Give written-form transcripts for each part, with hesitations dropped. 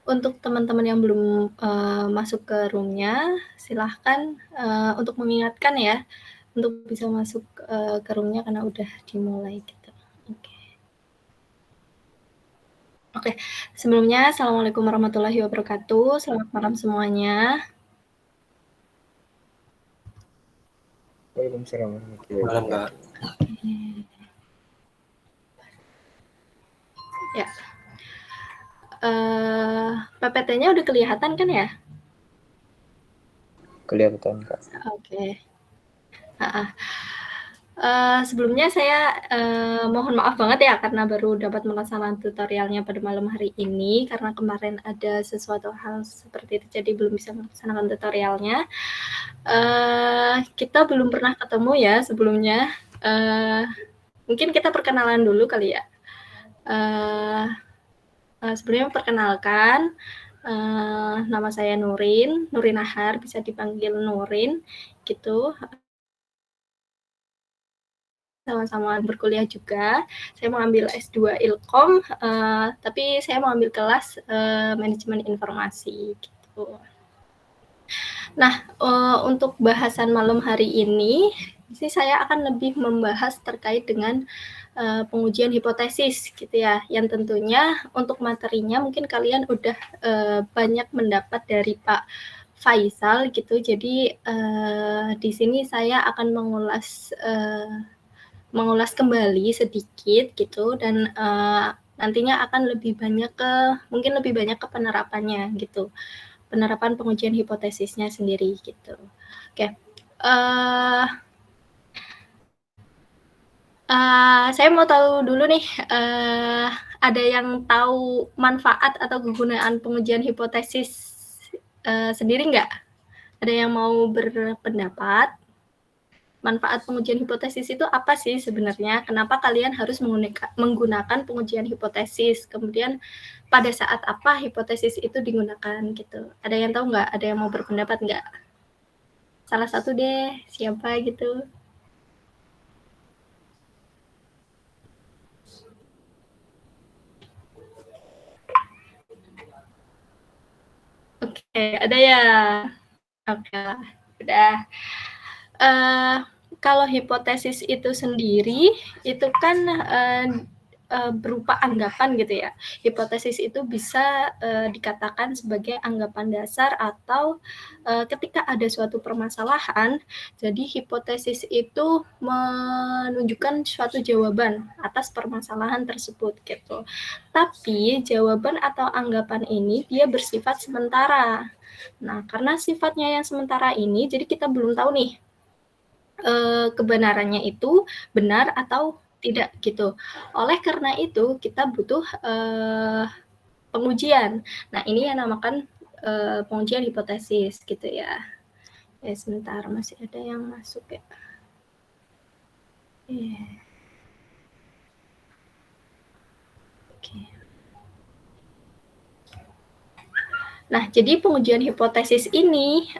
Untuk teman-teman yang belum masuk ke room-nya, silahkan untuk mengingatkan ya, untuk bisa masuk ke room-nya karena udah dimulai gitu. Oke, sebelumnya Assalamualaikum warahmatullahi wabarakatuh. Selamat malam semuanya. Waalaikumsalam warahmatullahi Malam, Kak. wabarakatuh. Ya. PPT-nya udah kelihatan kan ya? Kelihatan, Kak. Oke. Sebelumnya saya mohon maaf banget ya karena baru dapat melaksanakan tutorialnya pada malam hari ini karena kemarin ada sesuatu hal seperti itu jadi belum bisa melaksanakan tutorialnya. Kita belum pernah ketemu ya sebelumnya. Mungkin kita perkenalan dulu kali ya. Sebelumnya perkenalkan, nama saya Nurin Nahar, bisa dipanggil Nurin gitu. Sama-sama berkuliah juga. Saya mau ambil S2 Ilkom, tapi saya mau ambil kelas manajemen informasi gitu. Nah, untuk bahasan malam hari ini saya akan lebih membahas terkait dengan pengujian hipotesis gitu ya, yang tentunya untuk materinya mungkin kalian udah banyak mendapat dari Pak Faisal gitu. Jadi di sini saya akan mengulas kembali sedikit gitu dan nantinya akan mungkin lebih banyak ke penerapannya gitu, penerapan pengujian hipotesisnya sendiri gitu. Oke. Saya mau tahu dulu nih, ada yang tahu manfaat atau kegunaan pengujian hipotesis sendiri nggak? Ada yang mau berpendapat? Manfaat pengujian hipotesis itu apa sih sebenarnya? Kenapa kalian harus menggunakan pengujian hipotesis? Kemudian pada saat apa hipotesis itu digunakan gitu? Ada yang tahu nggak? Ada yang mau berpendapat nggak? Salah satu deh, siapa gitu? Oke, ada ya. Oke lah, udah. Kalau hipotesis itu sendiri, itu kan berupa anggapan gitu ya. Hipotesis itu bisa dikatakan sebagai anggapan dasar atau ketika ada suatu permasalahan, jadi hipotesis itu menunjukkan suatu jawaban atas permasalahan tersebut gitu. Tapi jawaban atau anggapan ini dia bersifat sementara. Nah, karena sifatnya yang sementara ini, jadi kita belum tahu nih kebenarannya itu benar atau tidak gitu. Oleh karena itu kita butuh pengujian. Nah, ini yang namakan pengujian hipotesis gitu ya. Sebentar, masih ada yang masuk ya. Oke. Nah, jadi pengujian hipotesis ini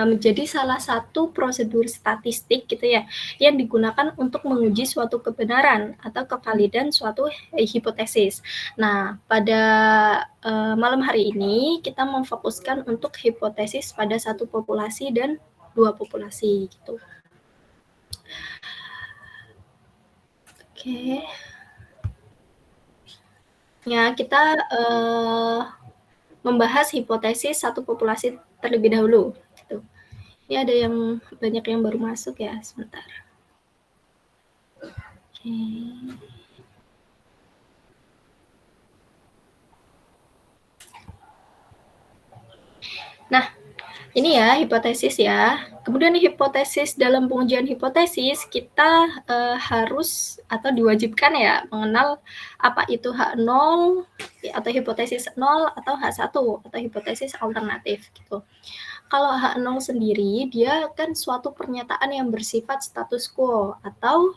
menjadi salah satu prosedur statistik gitu ya, yang digunakan untuk menguji suatu kebenaran atau kevalidan suatu hipotesis. Nah, pada malam hari ini kita memfokuskan untuk hipotesis pada satu populasi dan dua populasi gitu. Oke. Ya, kita membahas hipotesis satu populasi terlebih dahulu. Gitu. Ini ada yang banyak yang baru masuk ya, sebentar. Oke. Nah, ini ya hipotesis ya. Kemudian hipotesis, dalam pengujian hipotesis kita harus atau diwajibkan ya mengenal apa itu H0 atau hipotesis 0 atau H1 atau hipotesis alternatif gitu. Kalau H0 sendiri dia kan suatu pernyataan yang bersifat status quo atau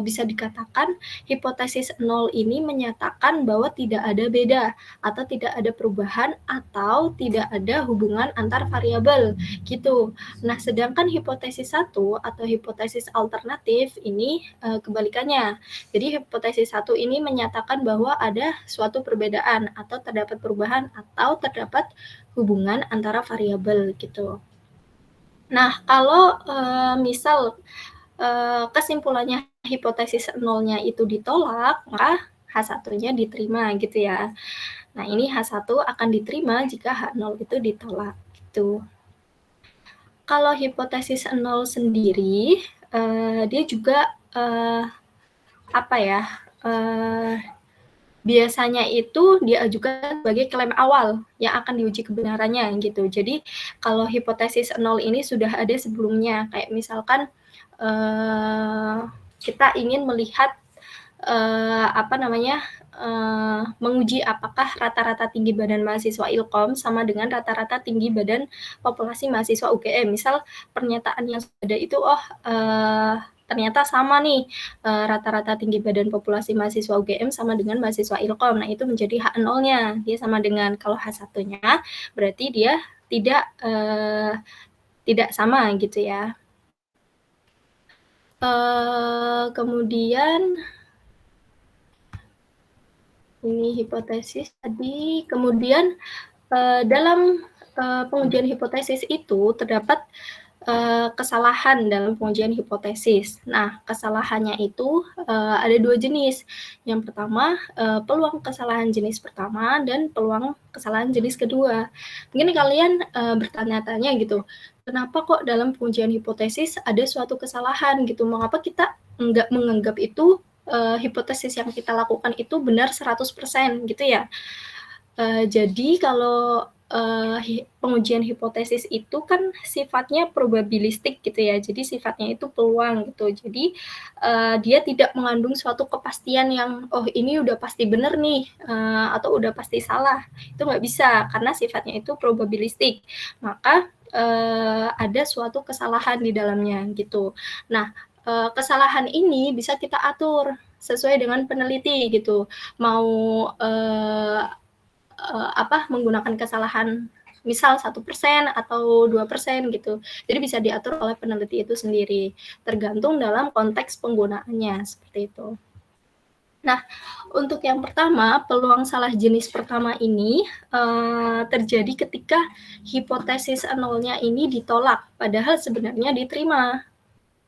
bisa dikatakan hipotesis 0 ini menyatakan bahwa tidak ada beda atau tidak ada perubahan atau tidak ada hubungan antar variabel gitu. Nah, sedangkan Sedangkan hipotesis 1 atau hipotesis alternatif ini kebalikannya. Jadi hipotesis 1 ini menyatakan bahwa ada suatu perbedaan atau terdapat perubahan atau terdapat hubungan antara variabel gitu. Nah, kalau misal kesimpulannya hipotesis nolnya itu ditolak, maka H1-nya diterima gitu ya. Nah, ini H1 akan diterima jika H0 itu ditolak gitu. Kalau hipotesis 0 sendiri, dia juga biasanya itu diajukan sebagai klaim awal yang akan diuji kebenarannya gitu. Jadi kalau hipotesis 0 ini sudah ada sebelumnya, kayak misalkan kita ingin melihat menguji apakah rata-rata tinggi badan mahasiswa Ilkom sama dengan rata-rata tinggi badan populasi mahasiswa UGM. Misal pernyataan yang ada itu, ternyata sama nih, rata-rata tinggi badan populasi mahasiswa UGM sama dengan mahasiswa Ilkom. Nah, itu menjadi H0-nya, dia sama dengan. Kalau H1-nya berarti dia tidak sama gitu ya. Kemudian ini hipotesis tadi. Kemudian dalam pengujian hipotesis itu terdapat kesalahan dalam pengujian hipotesis. Nah, kesalahannya itu ada 2 jenis. Yang pertama, peluang kesalahan jenis pertama dan peluang kesalahan jenis kedua. Mungkin kalian bertanya-tanya gitu, kenapa kok dalam pengujian hipotesis ada suatu kesalahan gitu? Mengapa kita nggak menganggap itu hipotesis yang kita lakukan itu benar 100% gitu ya? Jadi kalau pengujian hipotesis itu kan sifatnya probabilistik gitu ya, jadi sifatnya itu peluang gitu. Jadi dia tidak mengandung suatu kepastian yang ini udah pasti benar nih atau udah pasti salah. Itu nggak bisa karena sifatnya itu probabilistik. Maka ada suatu kesalahan di dalamnya gitu. Nah, kesalahan ini bisa kita atur sesuai dengan peneliti gitu. Mau menggunakan kesalahan misal 1% atau 2% gitu. Jadi bisa diatur oleh peneliti itu sendiri, tergantung dalam konteks penggunaannya, seperti itu. Nah, untuk yang pertama, peluang salah jenis pertama ini terjadi ketika hipotesis nolnya ini ditolak, padahal sebenarnya diterima.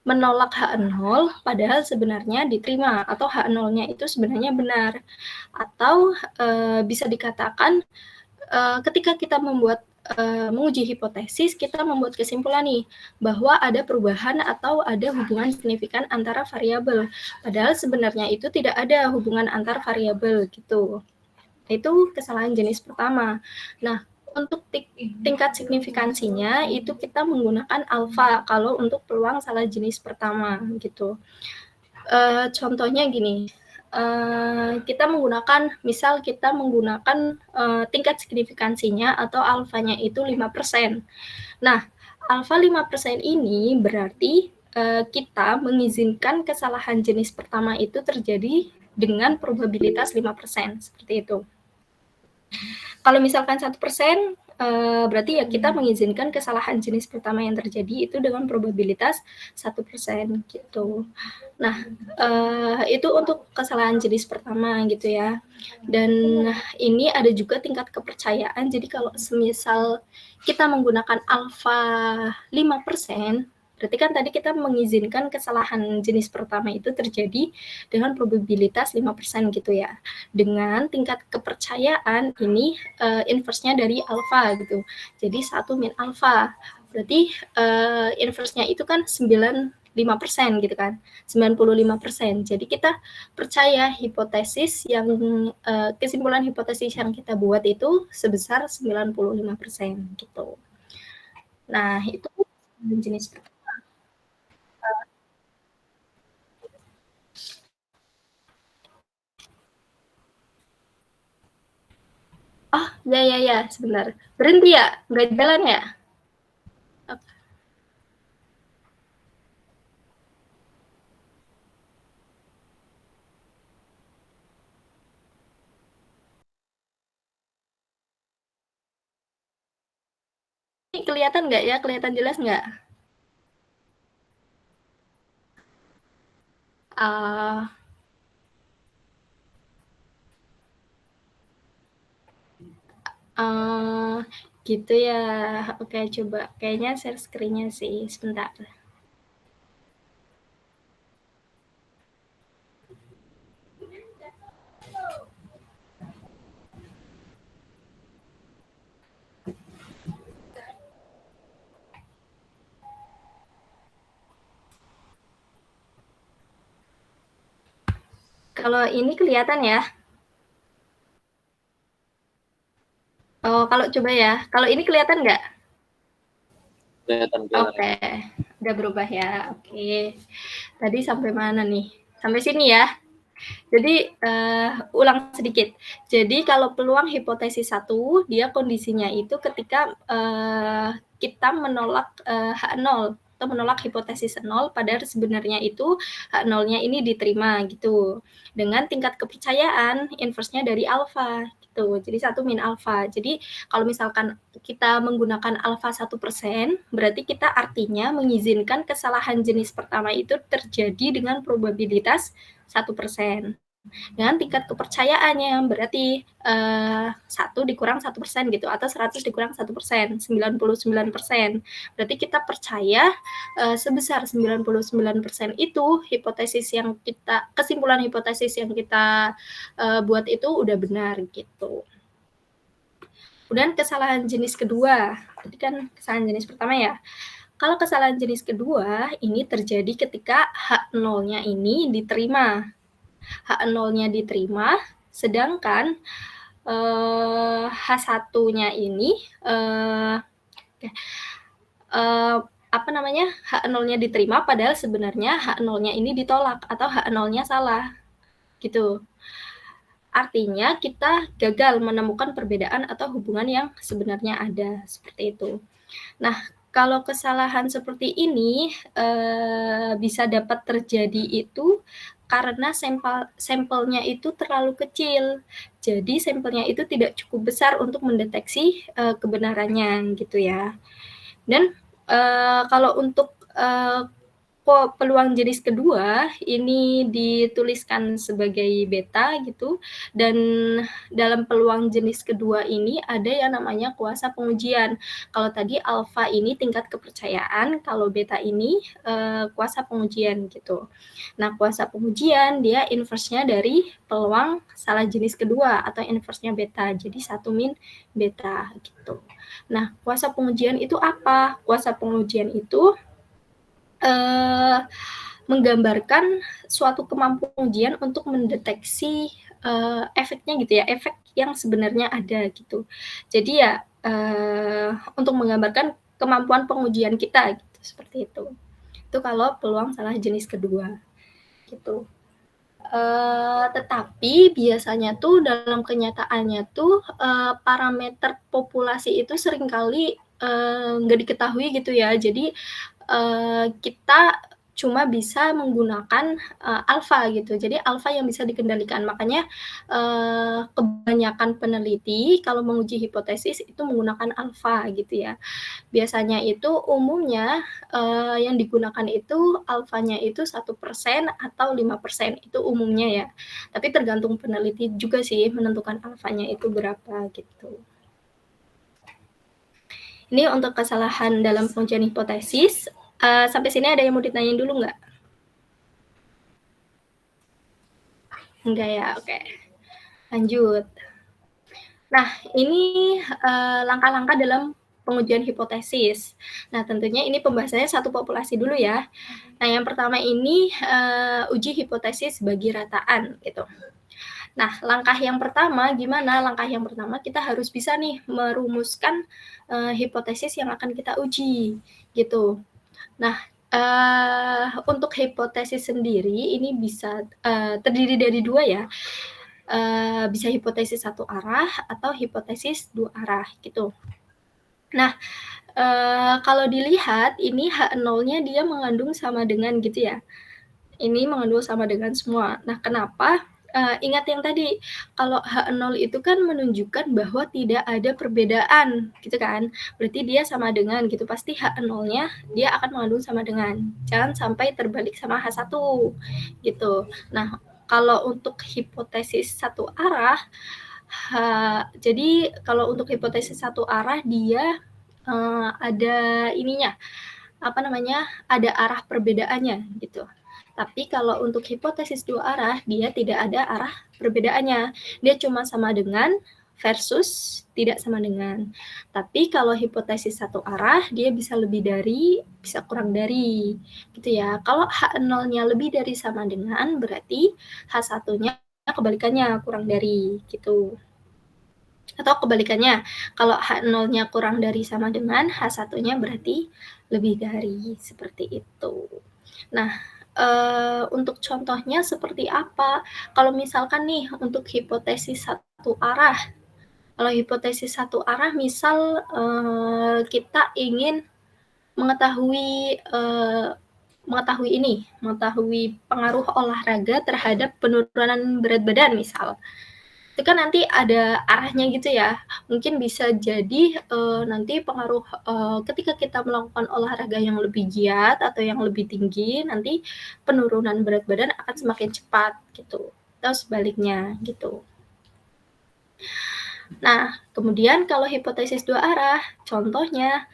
Menolak H0 padahal sebenarnya diterima, atau H0-nya itu sebenarnya benar. Atau bisa dikatakan ketika kita menguji hipotesis, kita membuat kesimpulan nih bahwa ada perubahan atau ada hubungan signifikan antara variabel. Padahal sebenarnya itu tidak ada hubungan antar variabel gitu. Itu kesalahan jenis pertama. Nah, untuk tingkat signifikansinya itu kita menggunakan alfa kalau untuk peluang salah jenis pertama gitu. Contohnya gini, kita menggunakan tingkat signifikansinya atau alfanya itu 5%. Nah, alfa 5% ini berarti kita mengizinkan kesalahan jenis pertama itu terjadi dengan probabilitas 5%, seperti itu. Kalau misalkan 1%, berarti ya kita mengizinkan kesalahan jenis pertama yang terjadi itu dengan probabilitas 1% gitu. Nah, itu untuk kesalahan jenis pertama gitu ya. Dan ini ada juga tingkat kepercayaan. Jadi kalau semisal kita menggunakan alfa 5%, berarti kan tadi kita mengizinkan kesalahan jenis pertama itu terjadi dengan probabilitas 5% gitu ya. Dengan tingkat kepercayaan ini inverse-nya dari alfa gitu. Jadi 1 min alfa. Berarti inverse-nya itu kan 95% gitu kan. 95%. Jadi kita percaya hipotesis yang kesimpulan hipotesis yang kita buat itu sebesar 95% gitu. Nah, itu jenis pertama. Oh, ya, sebentar. Berhenti ya? Nggak jalan ya? Ini kelihatan nggak ya? Kelihatan jelas nggak? Gitu ya. Oke, coba. Kayaknya share screen-nya sih. Sebentar. Kalau ini kelihatan ya? Oh, kalau coba ya. Kalau ini kelihatan nggak? Kelihatan. Oke, udah berubah ya. Oke. Tadi sampai mana nih? Sampai sini ya. Jadi ulang sedikit. Jadi kalau peluang hipotesis 1, dia kondisinya itu ketika kita menolak H0 atau menolak hipotesis 0, padahal sebenarnya itu H0-nya ini diterima gitu. Dengan tingkat kepercayaan inverse-nya dari alfa gitu. Jadi 1 min alfa. Jadi kalau misalkan kita menggunakan alfa 1%, berarti kita artinya mengizinkan kesalahan jenis pertama itu terjadi dengan probabilitas 1%. Dengan tingkat kepercayaannya berarti 1 dikurang 1% gitu, atau 100 dikurang 1%, 99%. Berarti kita percaya sebesar 99% itu kesimpulan hipotesis yang kita buat itu udah benar gitu. Kemudian kesalahan jenis kedua, tadi kan kesalahan jenis pertama ya. Kalau kesalahan jenis kedua ini terjadi ketika H0-nya ini diterima. H0-nya diterima, sedangkan H1-nya ini H0-nya diterima, padahal sebenarnya H0-nya ini ditolak atau H0-nya salah gitu. Artinya kita gagal menemukan perbedaan atau hubungan yang sebenarnya ada, seperti itu. Nah, kalau kesalahan seperti ini bisa dapat terjadi itu karena sampelnya itu terlalu kecil. Jadi sampelnya itu tidak cukup besar untuk mendeteksi kebenarannya gitu ya. Dan kalau untuk peluang jenis kedua ini dituliskan sebagai beta gitu, dan dalam peluang jenis kedua ini ada yang namanya kuasa pengujian. Kalau tadi alfa ini tingkat kepercayaan, kalau beta ini kuasa pengujian gitu. Nah, kuasa pengujian dia inverse-nya dari peluang salah jenis kedua atau inverse-nya beta, jadi 1 min beta gitu. Nah, kuasa pengujian itu apa? Kuasa pengujian itu menggambarkan suatu kemampuan ujian untuk mendeteksi efeknya gitu ya, efek yang sebenarnya ada gitu. Jadi ya untuk menggambarkan kemampuan pengujian kita gitu, seperti itu. Itu kalau peluang salah jenis kedua gitu. Tetapi biasanya tuh dalam kenyataannya tuh parameter populasi itu seringkali nggak diketahui gitu ya. Jadi kita cuma bisa menggunakan alfa gitu. Jadi alfa yang bisa dikendalikan. Makanya kebanyakan peneliti kalau menguji hipotesis itu menggunakan alfa gitu ya. Biasanya itu umumnya yang digunakan itu alfanya itu 1% atau 5% itu umumnya ya. Tapi tergantung peneliti juga sih menentukan alfanya itu berapa gitu. Ini untuk kesalahan dalam pengujian hipotesis. Sampai sini ada yang mau ditanyain dulu nggak? Enggak ya, oke. Lanjut. Nah, ini langkah-langkah dalam pengujian hipotesis. Nah, tentunya ini pembahasannya satu populasi dulu ya. Nah, yang pertama ini uji hipotesis bagi rataan gitu. Nah, langkah yang pertama gimana? Langkah yang pertama kita harus bisa nih merumuskan hipotesis yang akan kita uji gitu. Nah, untuk hipotesis sendiri ini bisa terdiri dari dua ya. Bisa hipotesis satu arah atau hipotesis dua arah gitu. Nah, kalau dilihat ini H0-nya dia mengandung sama dengan gitu ya. Ini mengandung sama dengan semua. Nah, kenapa ingat yang tadi, kalau H0 itu kan menunjukkan bahwa tidak ada perbedaan, gitu kan. Berarti dia sama dengan gitu, pasti H0-nya dia akan mengandung sama dengan. Jangan sampai terbalik sama H1, gitu. Nah, kalau untuk hipotesis satu arah, jadi kalau untuk hipotesis satu arah dia ada ininya, ada arah perbedaannya gitu. Tapi kalau untuk hipotesis dua arah, dia tidak ada arah perbedaannya. Dia cuma sama dengan versus tidak sama dengan. Tapi kalau hipotesis satu arah, dia bisa lebih dari, bisa kurang dari. Gitu ya. Kalau H0-nya lebih dari sama dengan, berarti H1-nya kebalikannya, kurang dari. Gitu. Atau kebalikannya, kalau H0-nya kurang dari sama dengan, H1-nya berarti lebih dari, seperti itu. Nah, untuk contohnya seperti apa? Kalau misalkan nih, untuk hipotesis satu arah, kalau hipotesis satu arah, misal kita ingin mengetahui pengaruh olahraga terhadap penurunan berat badan, misal. Itu kan nanti ada arahnya gitu ya. Mungkin bisa jadi nanti pengaruh ketika kita melakukan olahraga yang lebih giat atau yang lebih tinggi, nanti penurunan berat badan akan semakin cepat gitu. Atau sebaliknya gitu. Nah, kemudian kalau hipotesis dua arah, contohnya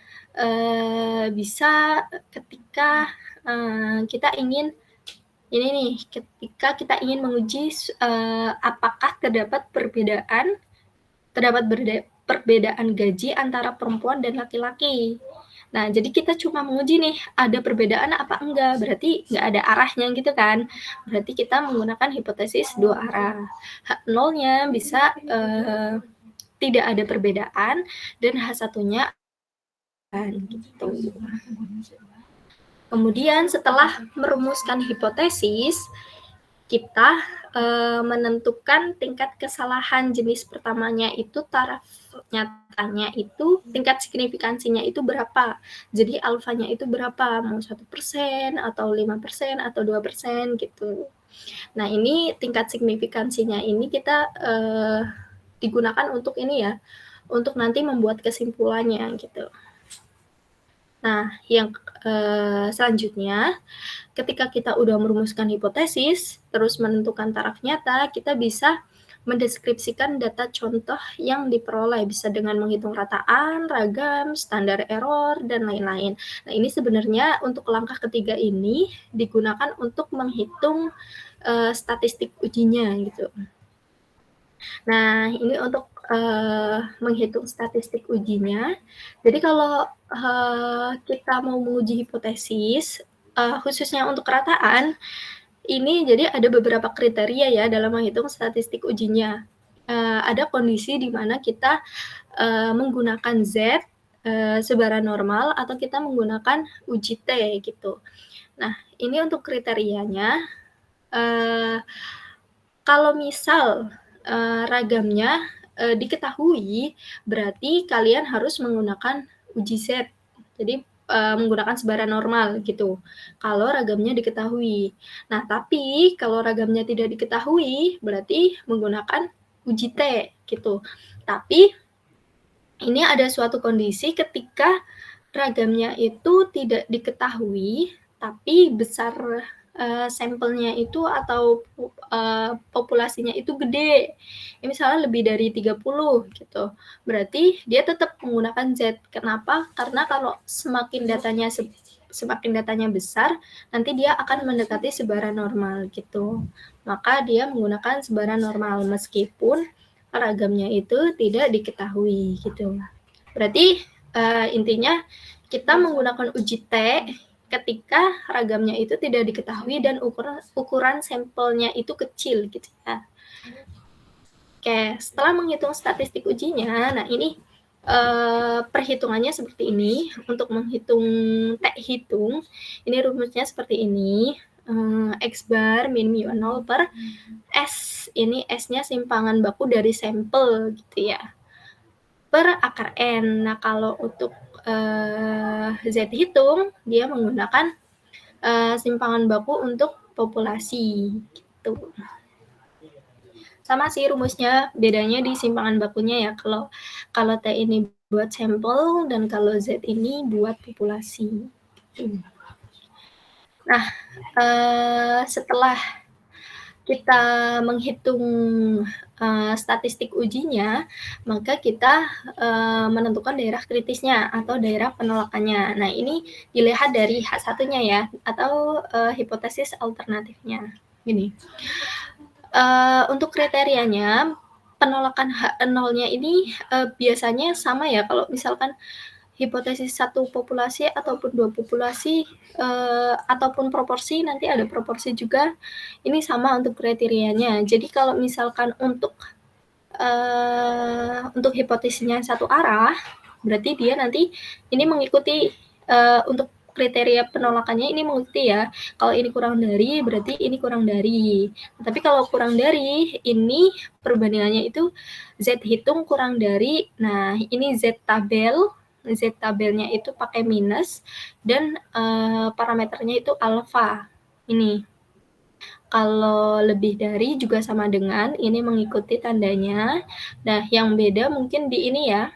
bisa ketika kita ingin ini nih, ketika kita ingin menguji apakah terdapat perbedaan gaji antara perempuan dan laki-laki. Nah, jadi kita cuma menguji nih, ada perbedaan apa enggak, berarti nggak ada arahnya gitu kan. Berarti kita menggunakan hipotesis dua arah. H0-nya bisa tidak ada perbedaan, dan H1-nya gitu. Kemudian setelah merumuskan hipotesis, kita menentukan tingkat kesalahan jenis pertamanya itu taraf nyatanya itu tingkat signifikansinya itu berapa. Jadi alfanya itu berapa, mau 1% atau 5% atau 2% gitu. Nah, ini tingkat signifikansinya ini kita digunakan untuk ini ya, untuk nanti membuat kesimpulannya gitu. Nah, yang selanjutnya, ketika kita udah merumuskan hipotesis, terus menentukan taraf nyata, kita bisa mendeskripsikan data contoh yang diperoleh, bisa dengan menghitung rataan, ragam, standar error, dan lain-lain. Nah, ini sebenarnya untuk langkah ketiga ini digunakan untuk menghitung statistik ujinya gitu. Nah, ini untuk menghitung statistik ujinya. Jadi kalau kita mau menguji hipotesis, khususnya untuk rataan, ini jadi ada beberapa kriteria ya dalam menghitung statistik ujinya. Ada kondisi di mana kita menggunakan Z sebaran normal atau kita menggunakan uji T gitu. Nah, ini untuk kriterianya. Kalau misal ragamnya diketahui, berarti kalian harus menggunakan uji Z. Jadi menggunakan sebaran normal gitu. Kalau ragamnya diketahui. Nah, tapi kalau ragamnya tidak diketahui, berarti menggunakan uji T gitu. Tapi ini ada suatu kondisi ketika ragamnya itu tidak diketahui, tapi besar sampelnya itu atau populasinya itu gede. Ya, misalnya lebih dari 30 gitu. Berarti dia tetap menggunakan Z. Kenapa? Karena kalau semakin datanya besar, nanti dia akan mendekati sebaran normal gitu. Maka dia menggunakan sebaran normal meskipun ragamnya itu tidak diketahui gitu. Berarti intinya kita menggunakan uji T ketika ragamnya itu tidak diketahui dan ukuran sampelnya itu kecil gitu ya. Oke, setelah menghitung statistik ujinya, nah ini perhitungannya seperti ini. Untuk menghitung T hitung, ini rumusnya seperti ini. X bar min mu 0 per S. Ini S-nya simpangan baku dari sampel gitu ya. Per akar N. Nah, kalau untuk Z hitung, dia menggunakan simpangan baku untuk populasi gitu. Sama sih rumusnya, bedanya di simpangan bakunya ya. Kalau T ini buat sampel dan kalau Z ini buat populasi. Nah, setelah kita menghitung statistik ujinya, maka kita menentukan daerah kritisnya atau daerah penolakannya. Nah, ini dilihat dari H1-nya ya, atau hipotesis alternatifnya. Gini. Untuk kriterianya, penolakan H0-nya ini biasanya sama ya, kalau misalkan hipotesis satu populasi ataupun dua populasi ataupun proporsi, nanti ada proporsi juga, ini sama untuk kriterianya. Jadi kalau misalkan untuk hipotesisnya satu arah, berarti dia nanti ini mengikuti untuk kriteria penolakannya ini mengikuti ya. Kalau ini kurang dari, berarti ini kurang dari. Tapi kalau kurang dari, ini perbandingannya itu Z hitung kurang dari. Nah, ini Z tabel. Z tabelnya itu pakai minus dan parameternya itu alfa. Ini. Kalau lebih dari juga sama dengan ini mengikuti tandanya. Nah, yang beda mungkin di ini ya,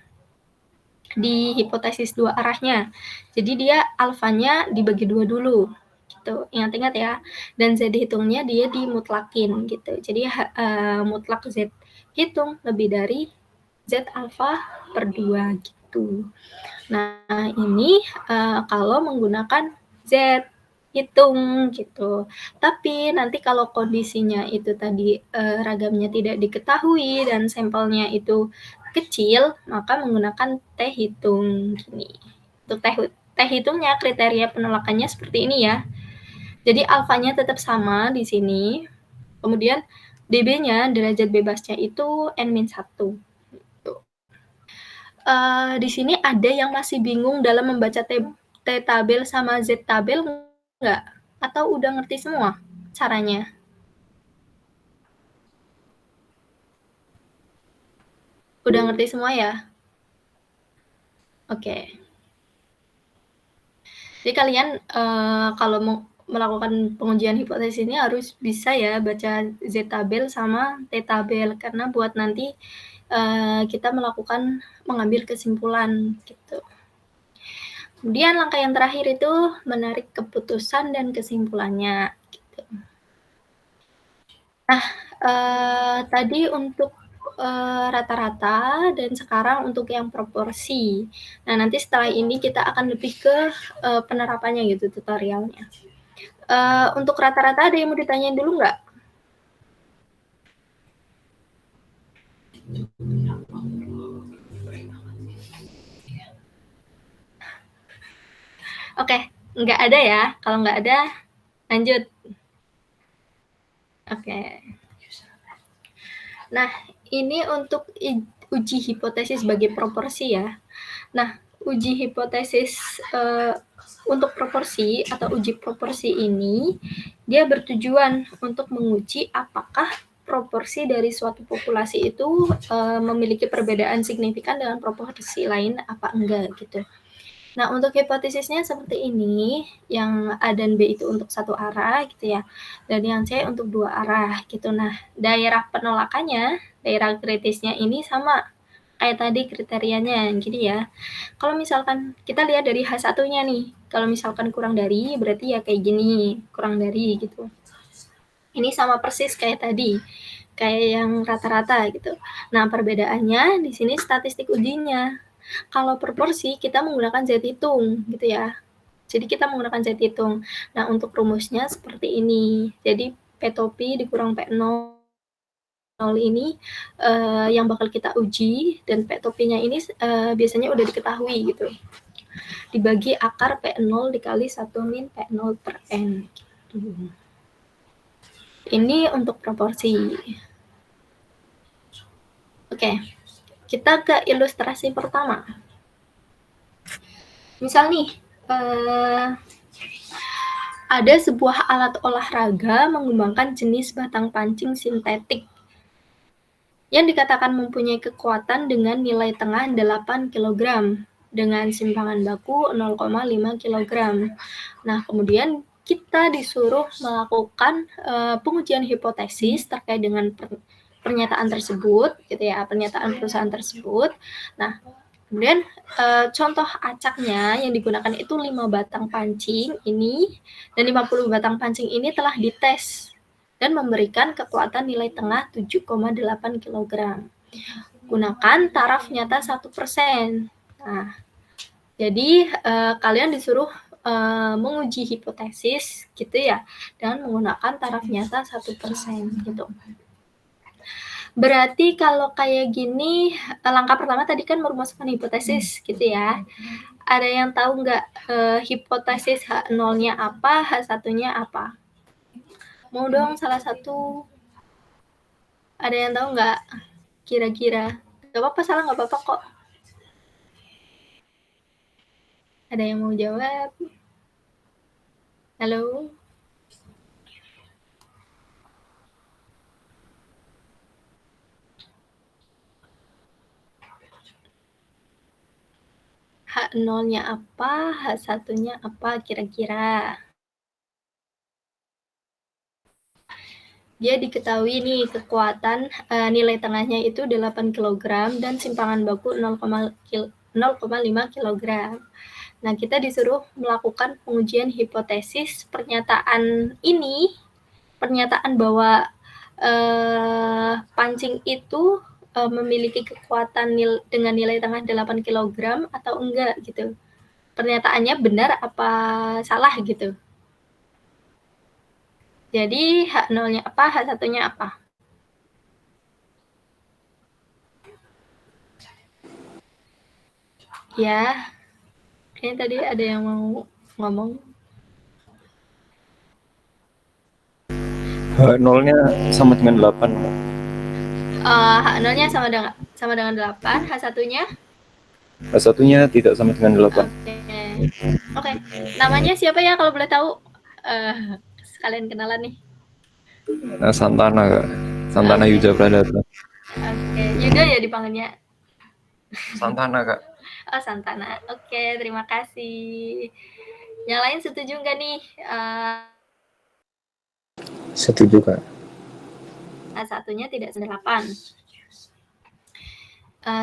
di hipotesis dua arahnya. Jadi dia alfanya dibagi dua dulu, gitu. Ingat-ingat ya. Dan Z hitungnya dia dimutlakin, gitu. Jadi mutlak Z hitung lebih dari Z alfa per 2, gitu. Nah, ini kalau menggunakan Z hitung, gitu. Tapi nanti kalau kondisinya itu tadi ragamnya tidak diketahui dan sampelnya itu kecil, maka menggunakan T hitung gini. Untuk T hitungnya kriteria penolakannya seperti ini ya. Jadi alfanya tetap sama di sini. Kemudian dB-nya, derajat bebasnya itu N-1. Di sini ada yang masih bingung dalam membaca T tabel sama Z tabel nggak? Atau udah ngerti semua caranya? Udah ngerti semua ya? Oke. Jadi kalian kalau mau melakukan pengujian hipotesis ini harus bisa ya baca Z tabel sama T tabel, karena buat nanti kita mengambil kesimpulan gitu. Kemudian langkah yang terakhir itu menarik keputusan dan kesimpulannya. Gitu. Nah, tadi untuk rata-rata dan sekarang untuk yang proporsi. Nah, nanti setelah ini kita akan lebih ke penerapannya gitu, tutorialnya. Untuk rata-rata ada yang mau ditanyain dulu nggak? Oke, nggak ada ya. Kalau nggak ada, lanjut. Oke. Nah, ini untuk uji hipotesis sebagai proporsi ya. Nah, uji hipotesis untuk proporsi atau uji proporsi ini, dia bertujuan untuk menguji apakah proporsi dari suatu populasi itu memiliki perbedaan signifikan dengan proporsi lain apa enggak gitu. Nah, untuk hipotesisnya seperti ini, yang A dan B itu untuk satu arah gitu ya, dan yang C untuk dua arah gitu. Nah, daerah penolakannya, daerah kritisnya ini sama kayak tadi kriterianya, gitu ya. Kalau misalkan kita lihat dari H1-nya nih, kalau misalkan kurang dari, berarti ya kayak gini, kurang dari gitu. Ini sama persis kayak tadi, kayak yang rata-rata gitu. Nah, perbedaannya di sini statistik ujinya. Kalau proporsi kita menggunakan Z hitung gitu ya. Jadi kita menggunakan Z hitung. Nah, untuk rumusnya seperti ini. Jadi P topi dikurang P0 ini yang bakal kita uji, dan P topinya ini biasanya udah diketahui gitu. Dibagi akar P0 dikali 1 min P0 per N. Gitu. Ini untuk proporsi. Oke, kita ke ilustrasi pertama. Misal nih, ada sebuah alat olahraga mengembangkan jenis batang pancing sintetik yang dikatakan mempunyai kekuatan dengan nilai tengah 8 kg dengan simpangan baku 0,5 kg. Nah, kemudian kita disuruh melakukan pengujian hipotesis terkait dengan pernyataan tersebut, gitu ya, pernyataan perusahaan tersebut. Nah, kemudian contoh acaknya yang digunakan itu 5 batang pancing ini, dan 50 batang pancing ini telah dites dan memberikan kekuatan nilai tengah 7,8 kg. Gunakan taraf nyata 1%. Nah, jadi kalian disuruh menguji hipotesis gitu ya, dengan menggunakan taraf nyata 1% gitu. Berarti kalau kayak gini, langkah pertama tadi kan merumuskan hipotesis gitu ya. Ada yang tahu nggak hipotesis H0-nya apa, H1-nya apa? Mau dong salah satu. Ada yang tahu nggak kira-kira? Gak apa-apa, salah nggak apa-apa kok. Ada yang mau jawab? Halo? H0-nya apa, H1-nya apa kira-kira? Dia diketahui nih kekuatan nilai tengahnya itu 8 kg dan simpangan baku 0,5 kg. Nah, kita disuruh melakukan pengujian hipotesis pernyataan ini, pernyataan bahwa pancing itu memiliki kekuatan dengan nilai tengah 8 kg atau enggak gitu. Pernyataannya benar apa salah gitu. Jadi H0-nya apa, H1-nya apa? Ya, kayaknya tadi ada yang mau ngomong. H0-nya sama dengan 8. H0-nya sama dengan 8, H1-nya? H1-nya tidak sama dengan 8. Oke. Namanya siapa ya kalau boleh tahu? Sekalian kenalan nih. Santana, Kak. Santana Yuja Pradata. Oke, Yuda ya dipanggilnya? Santana, Kak. Oh, Santana. Oke, terima kasih. Yang lain setuju nggak nih? Setuju, Kak. H1-nya tidak 8.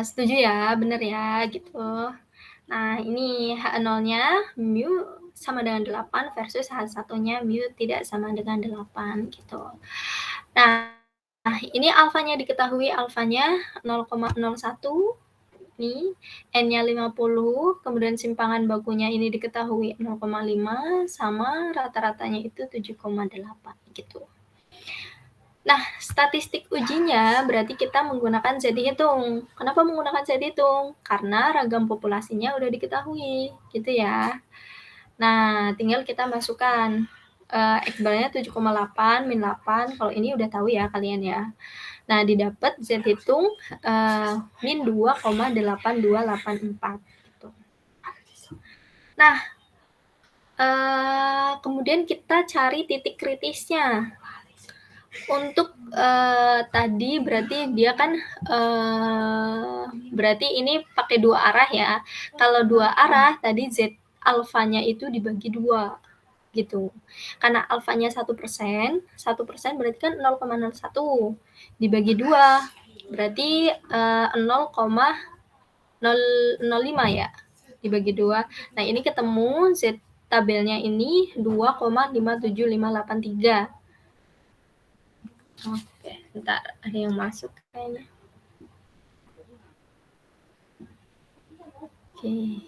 Setuju ya, bener ya, gitu. Nah, ini H0-nya mu sama dengan 8 versus H1-nya mu tidak sama dengan 8 gitu. Nah, ini alfanya diketahui, alfanya 0,01, nih, N-nya 50, kemudian simpangan bakunya ini diketahui 0,5, sama rata-ratanya itu 7,8 gitu. Nah, statistik ujinya berarti kita menggunakan Z hitung. Kenapa menggunakan Z hitung? Karena ragam populasinya udah diketahui, gitu ya. Nah, tinggal kita masukkan X-barnya 7,8 min 8. Kalau ini udah tahu ya kalian ya. Nah, didapat Z hitung min 2,8284 gitu. Nah, kemudian kita cari titik kritisnya. Untuk tadi berarti dia kan berarti ini pakai 2 arah ya. Kalau 2 arah tadi Z alfanya itu dibagi 2 gitu. Karena alfanya 1%, 1% berarti kan 0,01 dibagi 2 berarti 0,005 ya dibagi 2. Nah, ini ketemu Z tabelnya ini 2,57583. Oke, bentar, ada yang masuk kayaknya. Oke.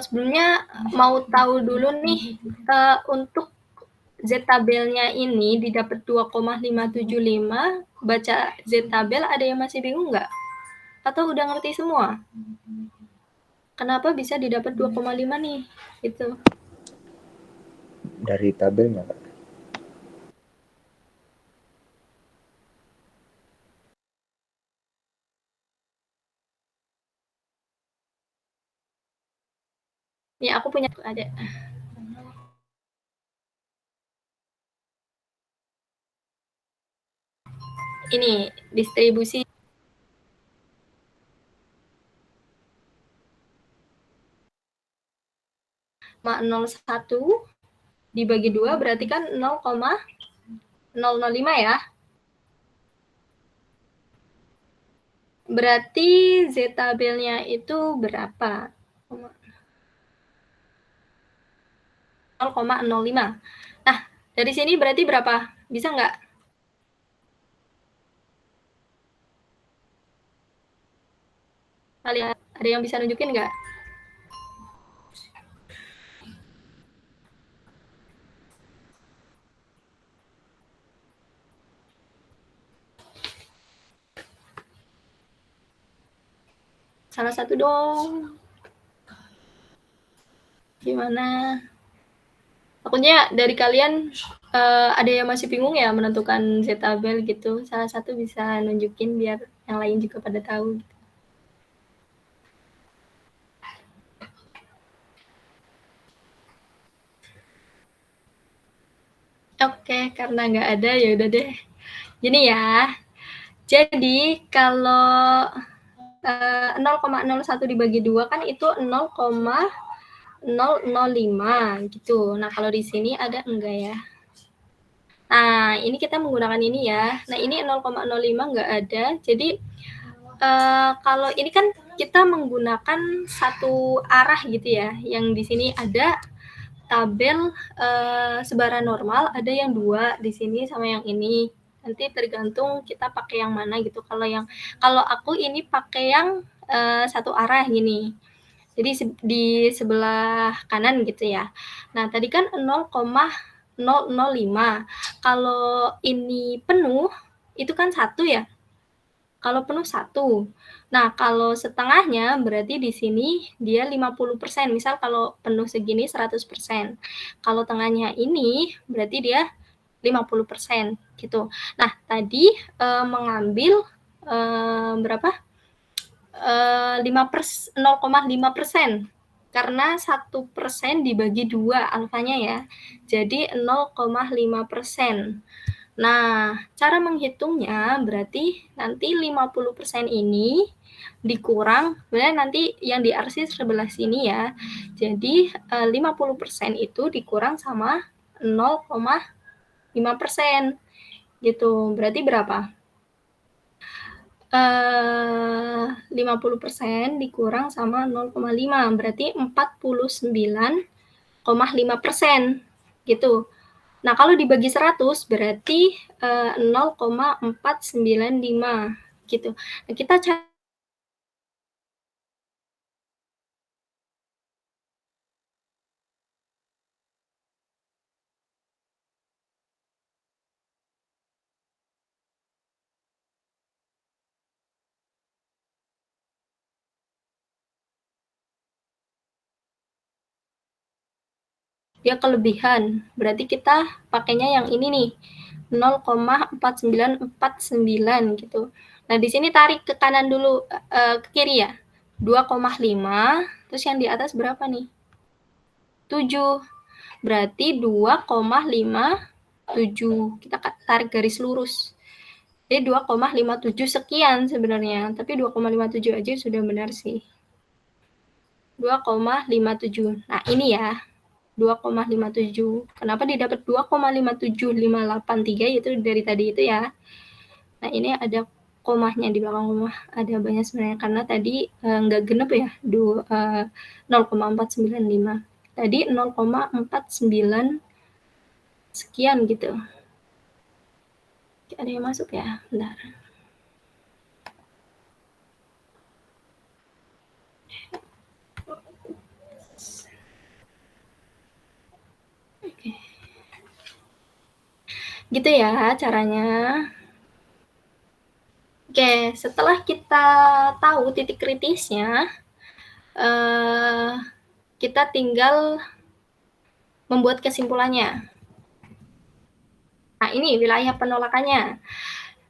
Sebelumnya mau tahu dulu nih, untuk Z tabelnya ini didapat 2,575, baca Z tabel ada yang masih bingung nggak? Atau udah ngerti semua? Kenapa bisa didapat 2,5 nih? Gitu. Dari tabelnya, Kak. Ya, aku punya ada. Ini distribusi dibagi 2 berarti kan 0,005 ya. Berarti Z tabelnya itu berapa? 0,05. Nah, dari sini berarti berapa? Bisa nggak? Kalian ada yang bisa nunjukin nggak? Salah satu dong. Gimana? Takutnya dari kalian ada yang masih bingung ya menentukan Z tabel gitu. Salah satu bisa nunjukin biar yang lain juga pada tahu. Gitu. Oke, karena nggak ada ya udah deh. Gini ya. Jadi kalau 0,01 dibagi 2 kan itu 0,005 gitu. Nah, kalau di sini ada enggak ya? Nah, ini kita menggunakan ini ya. Nah, ini 0,05 nggak ada. Jadi, kalau ini kan kita menggunakan satu arah gitu ya. Yang di sini ada tabel sebaran normal, ada yang 2 di sini sama yang ini. Nanti tergantung kita pakai yang mana gitu. Kalau aku ini pakai yang satu arah gini. Jadi di sebelah kanan gitu ya. Nah, tadi kan 0,005. Kalau ini penuh, itu kan 1 ya. Kalau penuh 1. Nah, kalau setengahnya berarti di sini dia 50%. Misal kalau penuh segini 100%. Kalau tengahnya ini berarti dia 50% gitu. Nah, tadi mengambil berapa? 0,5% karena 1% dibagi 2 alfanya ya. Jadi 0,5%. Nah, cara menghitungnya berarti nanti 50% ini dikurang, sebenarnya nanti yang diarsir sebelah sini ya. Jadi 50% itu dikurang sama 0,5% gitu. Berarti berapa? 50% dikurang sama 0,5 berarti 49,5% gitu. Nah, kalau dibagi 100 berarti 0,495 gitu. Nah, kita cari dia kelebihan. Berarti kita pakainya yang ini nih. 0,4949 gitu. Nah, di sini tarik ke kanan dulu, ke kiri ya. 2,5, terus yang di atas berapa nih? 7. Berarti 2,57. Kita tarik garis lurus. Jadi 2,57 sekian sebenarnya, tapi 2,57 aja sudah benar sih. 2,57. Nah, ini ya. 2,57. Kenapa didapat 2,57583 itu dari tadi itu ya. Nah, ini ada komanya di belakang koma. Ada banyak sebenarnya karena tadi nggak genep ya. 0,495. Tadi 0,49 sekian gitu. Ada yang masuk ya? Bentar. Oke. Gitu ya caranya. Oke, setelah kita tahu titik kritisnya, kita tinggal membuat kesimpulannya. Nah, ini wilayah penolakannya.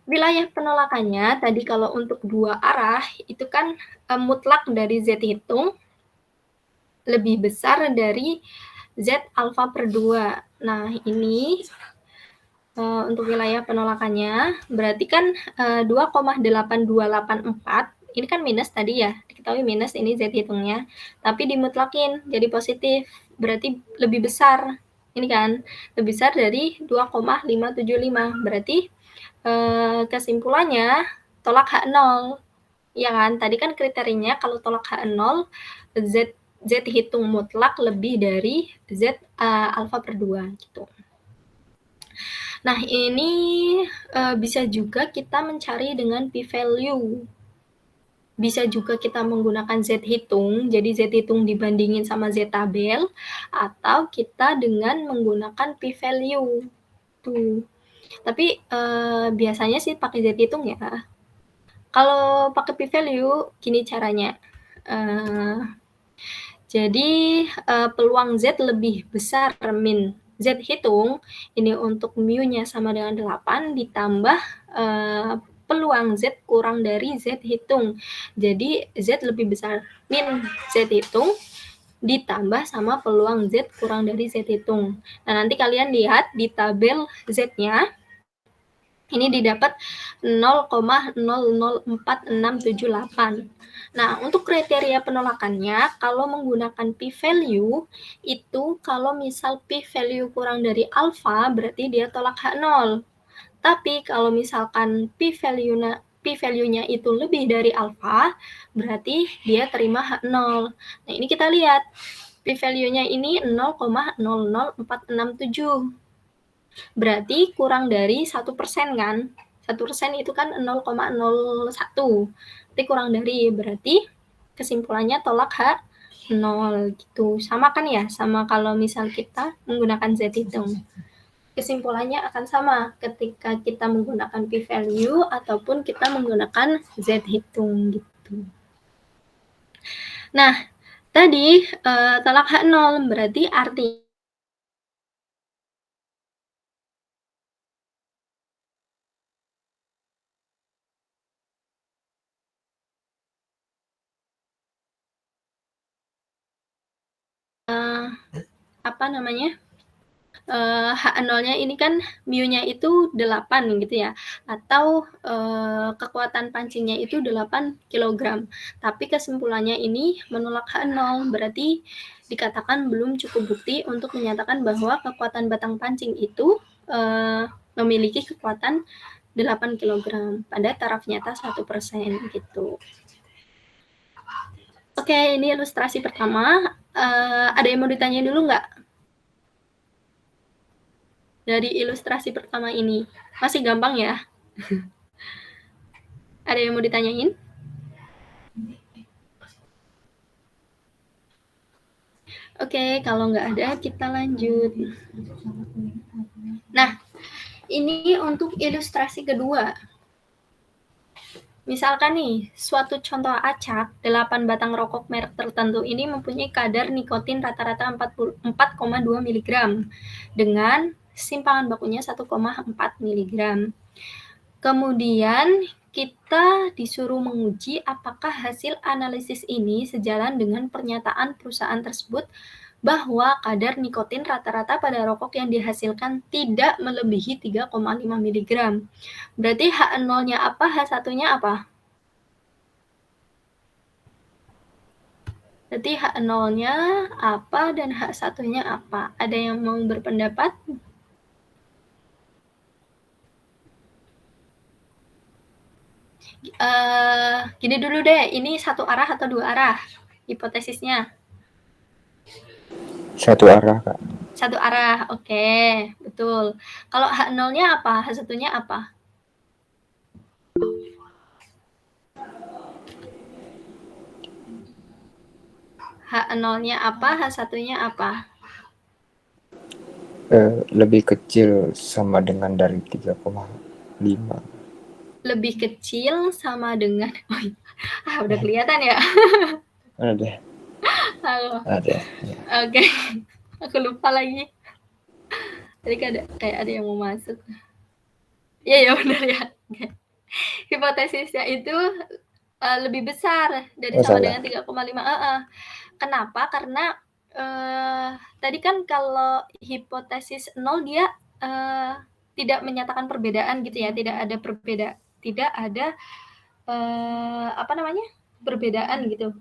Wilayah penolakannya tadi kalau untuk 2 arah itu kan mutlak dari Z hitung lebih besar dari Z alfa per 2. Nah, ini untuk wilayah penolakannya berarti kan 2,8284 ini kan minus tadi ya, diketahui minus ini Z hitungnya, tapi dimutlakin jadi positif, berarti lebih besar. Ini kan, lebih besar dari 2,575. Berarti kesimpulannya tolak H0. Ya kan, tadi kan kriterianya kalau tolak H0, Z hitung mutlak lebih dari Z alfa per 2 gitu. Nah, ini bisa juga kita mencari dengan p-value. Bisa juga kita menggunakan Z hitung, jadi Z hitung dibandingin sama Z tabel, atau kita dengan menggunakan p-value. Tuh. Tapi biasanya sih pakai Z hitung ya. Kalau pakai p-value, gini caranya. Jadi peluang Z lebih besar min Z hitung, ini untuk mu-nya sama dengan 8, ditambah peluang Z kurang dari Z hitung. Jadi Z lebih besar min Z hitung, ditambah sama peluang Z kurang dari Z hitung. Nah, nanti kalian lihat di tabel Z-nya, ini didapat 0,004678. Nah, untuk kriteria penolakannya, kalau menggunakan p-value, itu kalau misal p-value kurang dari alfa, berarti dia tolak H0. Tapi kalau misalkan p-value-nya itu lebih dari alfa, berarti dia terima H0. Nah, ini kita lihat, p-value-nya ini 0,00467. Berarti kurang dari 1% kan? 1% itu kan 0,01. Berarti kurang dari, berarti kesimpulannya tolak H0 gitu. Sama kan ya? Sama kalau misal kita menggunakan Z hitung. Kesimpulannya akan sama ketika kita menggunakan p-value ataupun kita menggunakan Z hitung gitu. Nah, tadi tolak H0 berarti artinya H0-nya ini kan mu-nya itu 8 gitu ya, atau kekuatan pancingnya itu 8 kg. Tapi kesimpulannya ini menolak H0, berarti dikatakan belum cukup bukti untuk menyatakan bahwa kekuatan batang pancing itu memiliki kekuatan 8 kg pada taraf nyata 1% gitu. Oke, ini ilustrasi pertama. Ada yang mau ditanya dulu nggak? Dari ilustrasi pertama ini. Masih gampang ya? Ada yang mau ditanyain? Oke, kalau nggak ada, kita lanjut. Nah, ini untuk ilustrasi kedua. Misalkan nih, suatu contoh acak, 8 batang rokok merek tertentu ini mempunyai kadar nikotin rata-rata 4,2 mg dengan simpangan bakunya 1,4 mg. Kemudian kita disuruh menguji apakah hasil analisis ini sejalan dengan pernyataan perusahaan tersebut bahwa kadar nikotin rata-rata pada rokok yang dihasilkan tidak melebihi 3,5 mg. Berarti H0-nya apa, H1-nya apa? Berarti H0-nya apa dan H1-nya apa? Ada yang mau berpendapat? Gini dulu deh, ini satu arah atau dua arah hipotesisnya? Satu arah, Kak. Satu arah, oke, betul. Kalau H0-nya apa? H1-nya apa? H0-nya apa? H1-nya apa? Lebih kecil sama dengan dari 3,5. Lebih kecil sama dengan... udah kelihatan ya? Ada. Halo. Ada. Ya. Oke. Aku lupa lagi. Tadi kayak ada yang mau masuk. Iya, benar ya. Hipotesisnya itu lebih besar dari sama dengan 3,5. Kenapa? Karena tadi kan kalau hipotesis 0 dia tidak menyatakan perbedaan gitu ya, tidak ada perbedaan gitu.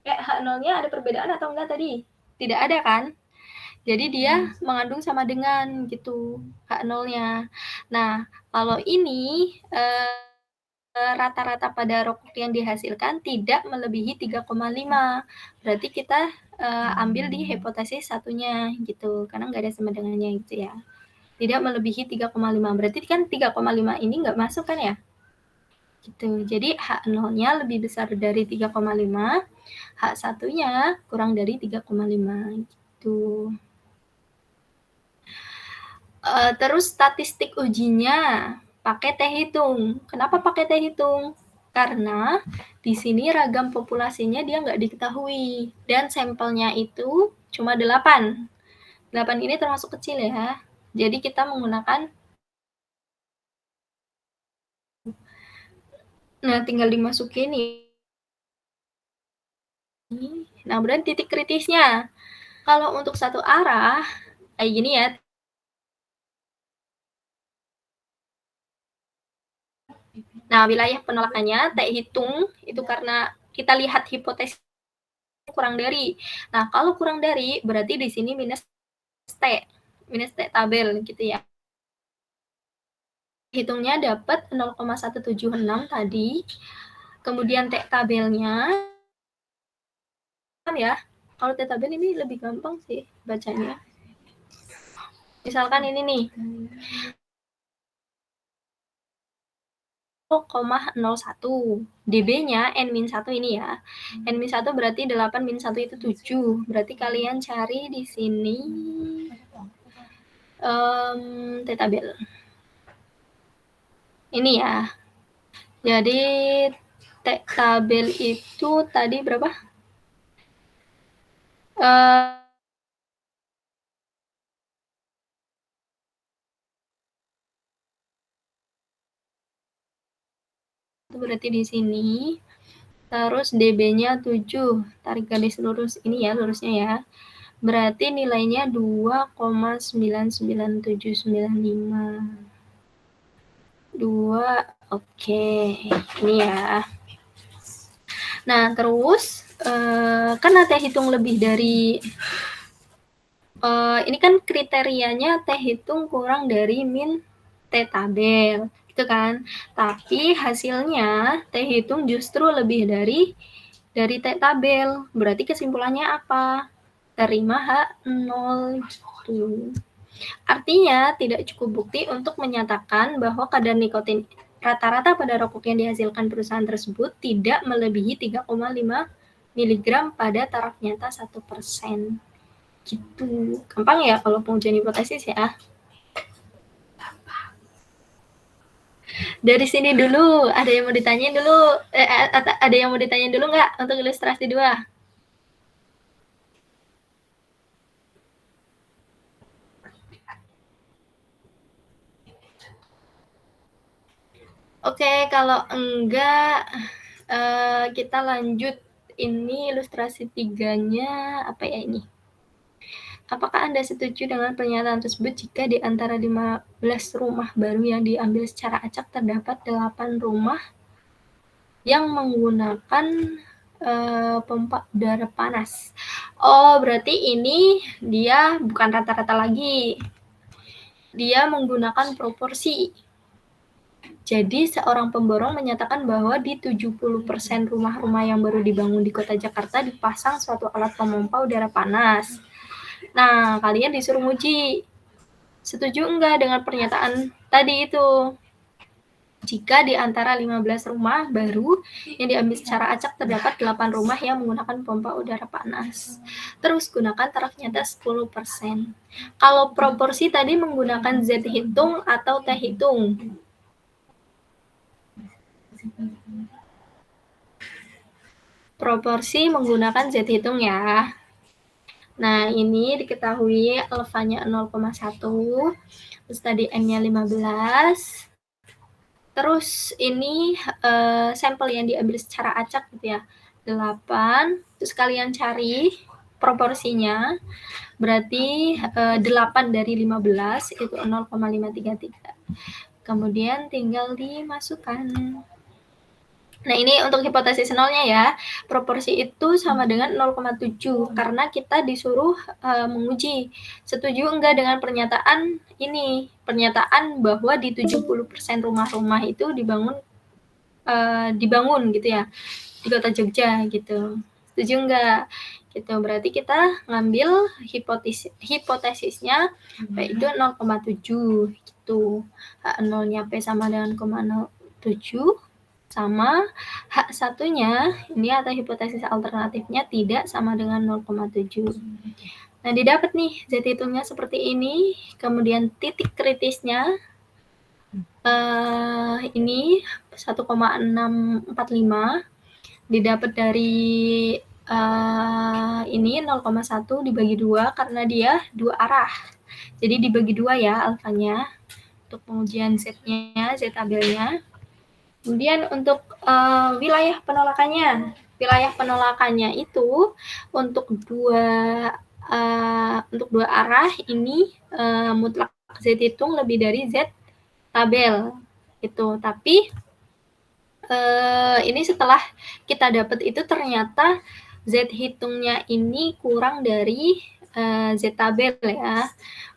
H0-nya ada perbedaan atau enggak tadi? Tidak ada kan? Jadi dia mengandung sama dengan gitu H0-nya. Nah, kalau ini rata-rata pada rokok yang dihasilkan tidak melebihi 3,5. Berarti kita ambil di hipotesis satunya gitu, karena nggak ada sama dengannya gitu ya. Tidak melebihi 3,5. Berarti kan 3,5 ini nggak masuk kan ya? Gitu. Jadi H0-nya lebih besar dari 3,5, H1-nya kurang dari 3,5 gitu. Terus statistik ujinya pakai T hitung. Kenapa pakai T hitung? Karena di sini ragam populasinya dia nggak diketahui dan sampelnya itu cuma 8. 8 ini termasuk kecil ya. Jadi kita menggunakan, nah tinggal dimasukin nih. Nah, kemudian titik kritisnya. Kalau untuk satu arah, kayak gini ya. Nah, wilayah penolakannya T hitung itu karena kita lihat hipotesis kurang dari. Nah, kalau kurang dari berarti di sini minus T tabel gitu ya. Hitungnya dapat 0,176 tadi. Kemudian T tabelnya ya. Kalau T tabel ini lebih gampang sih bacanya. Misalkan ini nih. 0,01 dB-nya N-1 ini ya. N-1 berarti 8 min 1 itu 7. Berarti kalian cari di sini T tabel. Ini ya. Jadi T tabel itu tadi berapa? Itu berarti di sini. Terus dB-nya 7. Tarik garis lurus ini ya, lurusnya ya. Berarti nilainya 2,99795. 2, oke. Ini ya. Nah, terus kan T hitung lebih dari ini kan kriterianya T hitung kurang dari min T tabel, gitu kan. Tapi hasilnya T hitung justru lebih dari T tabel. Berarti kesimpulannya apa? Terima H0 gitu. Artinya tidak cukup bukti untuk menyatakan bahwa kadar nikotin rata-rata pada rokok yang dihasilkan perusahaan tersebut tidak melebihi 3,5 mg pada taraf nyata 1%. Gitu. Gampang ya kalau pengujian hipotesis ya. Dari sini dulu, ada yang mau ditanyain dulu? Ada yang mau ditanyain dulu nggak untuk ilustrasi 2? Oke, kalau enggak kita lanjut. Ini ilustrasi 3-nya apa ya ini? Apakah Anda setuju dengan pernyataan tersebut jika di antara 15 rumah baru yang diambil secara acak terdapat 8 rumah yang menggunakan pompa udara panas? Oh, berarti ini dia bukan rata-rata lagi. Dia menggunakan proporsi. Jadi seorang pemborong menyatakan bahwa di 70% rumah-rumah yang baru dibangun di kota Jakarta dipasang suatu alat pemompa udara panas. Nah, kalian disuruh nguji. Setuju enggak dengan pernyataan tadi itu? Jika di antara 15 rumah baru yang diambil secara acak terdapat 8 rumah yang menggunakan pompa udara panas. Terus gunakan taraf nyata 10%. Kalau proporsi tadi menggunakan Z hitung atau T hitung? Proporsi menggunakan Z hitung ya. Nah, ini diketahui alfanya 0,1, terus tadi N-nya 15. Terus ini sampel yang diambil secara acak gitu ya, 8. Terus kalian cari proporsinya, berarti 8 dari 15 itu 0,533. Kemudian tinggal dimasukkan. Nah, ini untuk hipotesis nolnya ya. Proporsi itu sama dengan 0,7 karena kita disuruh menguji setuju enggak dengan pernyataan ini. Pernyataan bahwa di 70% rumah-rumah itu dibangun gitu ya di Kota Jogja gitu. Setuju enggak? Gitu. Berarti kita ngambil hipotesisnya yaitu 0,7 gitu. H0-nya P sama dengan 0,07 sama H1-nya ini atau hipotesis alternatifnya tidak sama dengan 0,7. Nah, didapat nih Z hitungnya seperti ini, kemudian titik kritisnya ini 1,645 didapat dari ini 0,1 dibagi 2 karena dia 2 arah. Jadi dibagi 2 ya alfanya untuk pengujian Z-nya, Z tabelnya. Kemudian untuk wilayah penolakannya itu untuk dua arah ini mutlak Z hitung lebih dari Z tabel itu. Tapi ini setelah kita dapat itu ternyata Z hitungnya ini kurang dari Z tabel ya.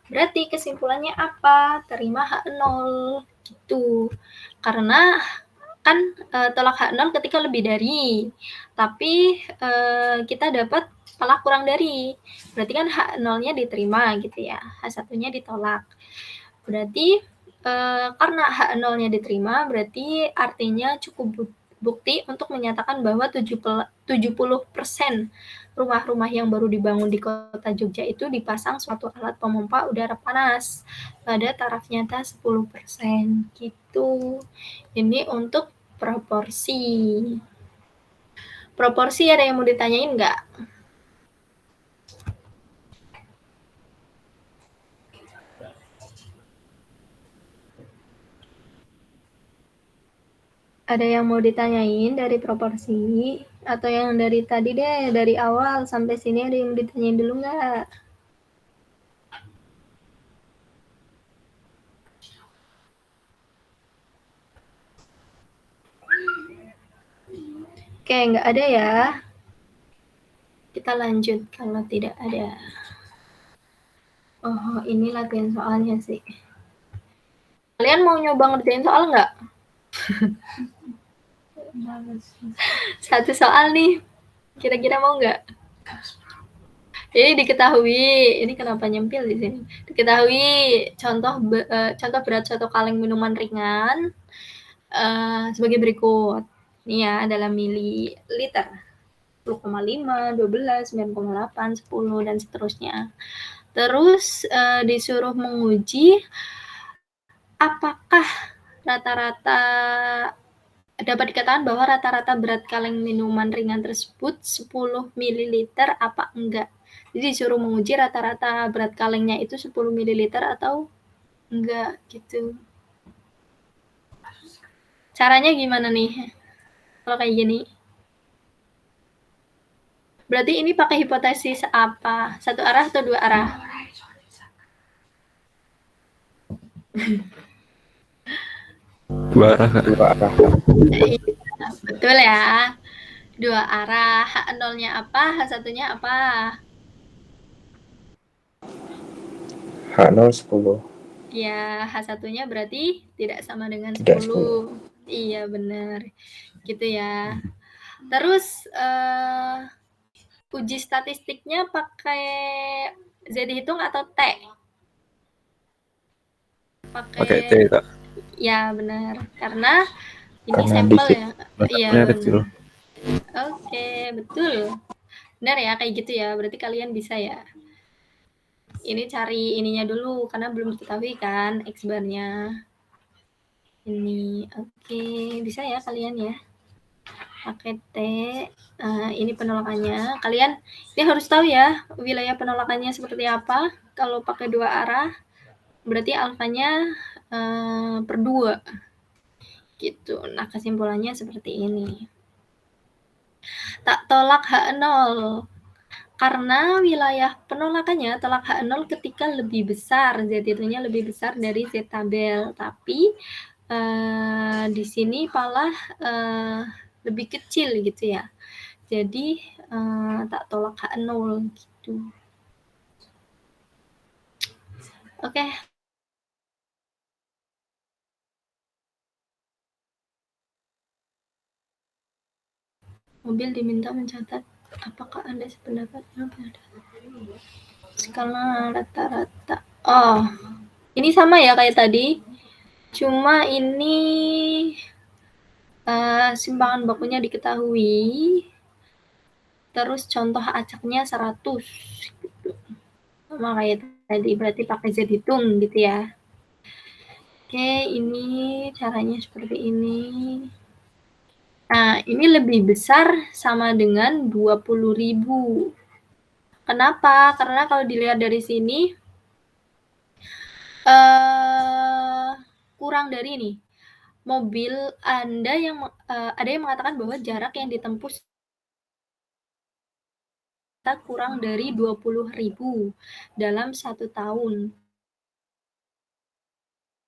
Berarti kesimpulannya apa? Terima H0 gitu. Karena kan tolak H0 ketika lebih dari, tapi kita dapat malah kurang dari. Berarti kan H0-nya diterima gitu ya, H1-nya ditolak. Berarti karena H0-nya diterima, berarti artinya cukup bukti untuk menyatakan bahwa 70% rumah-rumah yang baru dibangun di Kota Jogja itu dipasang suatu alat pemompa udara panas pada taraf nyata 10% gitu. Ini untuk proporsi. Proporsi ada yang mau ditanyain nggak? Ada yang mau ditanyain dari proporsi? Atau yang dari tadi deh, dari awal sampai sini ada yang mau ditanyain dulu nggak? Oke, nggak ada ya. Kita lanjut kalau tidak ada. Oh, ini latihan soalnya sih. Kalian mau nyoba ngerjain soal nggak? Satu soal nih. Kira-kira mau nggak? Jadi diketahui, ini kenapa nyempil di sini? Diketahui contoh berat suatu kaleng minuman ringan sebagai berikut. Ini ya dalam mililiter. 10,5, 12, 9,8, 10 dan seterusnya. Terus disuruh menguji apakah rata-rata dapat dikatakan bahwa rata-rata berat kaleng minuman ringan tersebut 10 ml apa enggak. Jadi disuruh menguji rata-rata berat kalengnya itu 10 ml atau enggak gitu. Caranya gimana nih? Kalau kayak gini. Berarti ini pakai hipotesis apa? Satu arah atau dua arah? Dua arah, Kak. Dua arah. Iya, betul ya. Dua arah. H0-nya apa? H1-nya apa? H0 10. Ya, H1-nya berarti tidak sama dengan 10. Tidak 10. Iya, benar. Gitu ya. Terus uji statistiknya pakai Z hitung atau T? Pakai T, Kak. Ya, benar. Karena ini Karena sampel dikit. ya. Masaknya Iya, kecil. Oke, betul. Benar ya, kayak gitu ya. Berarti kalian bisa ya. Ini cari ininya dulu, karena belum diketahui kan X bar-nya. Ini, oke. Bisa ya kalian ya. Pakai T, ini penolakannya. Kalian ini harus tahu ya, wilayah penolakannya seperti apa. Kalau pakai dua arah, berarti alfanya per 2. Gitu. Nah, kesimpulannya seperti ini. Tak tolak H0. Karena wilayah penolakannya tolak H0 ketika lebih besar, Z itunya lebih besar dari Z tabel. Tapi di sini malah lebih kecil gitu ya. Jadi tak tolak H0 gitu. Oke. Mobil diminta mencatat apakah Anda sependapat pada skala rata-rata. Oh, ini sama ya kayak tadi. Cuma ini simpangan bakunya diketahui. Terus contoh acaknya 100 gitu. Sama kayak tadi, berarti pakai Z hitung gitu ya. Oke, ini caranya seperti ini. Nah, ini lebih besar sama dengan 20.000. Kenapa? Karena kalau dilihat dari sini kurang dari ini. Mobil Anda yang ada yang mengatakan bahwa jarak yang ditempuh kurang dari 20.000 dalam 1 tahun.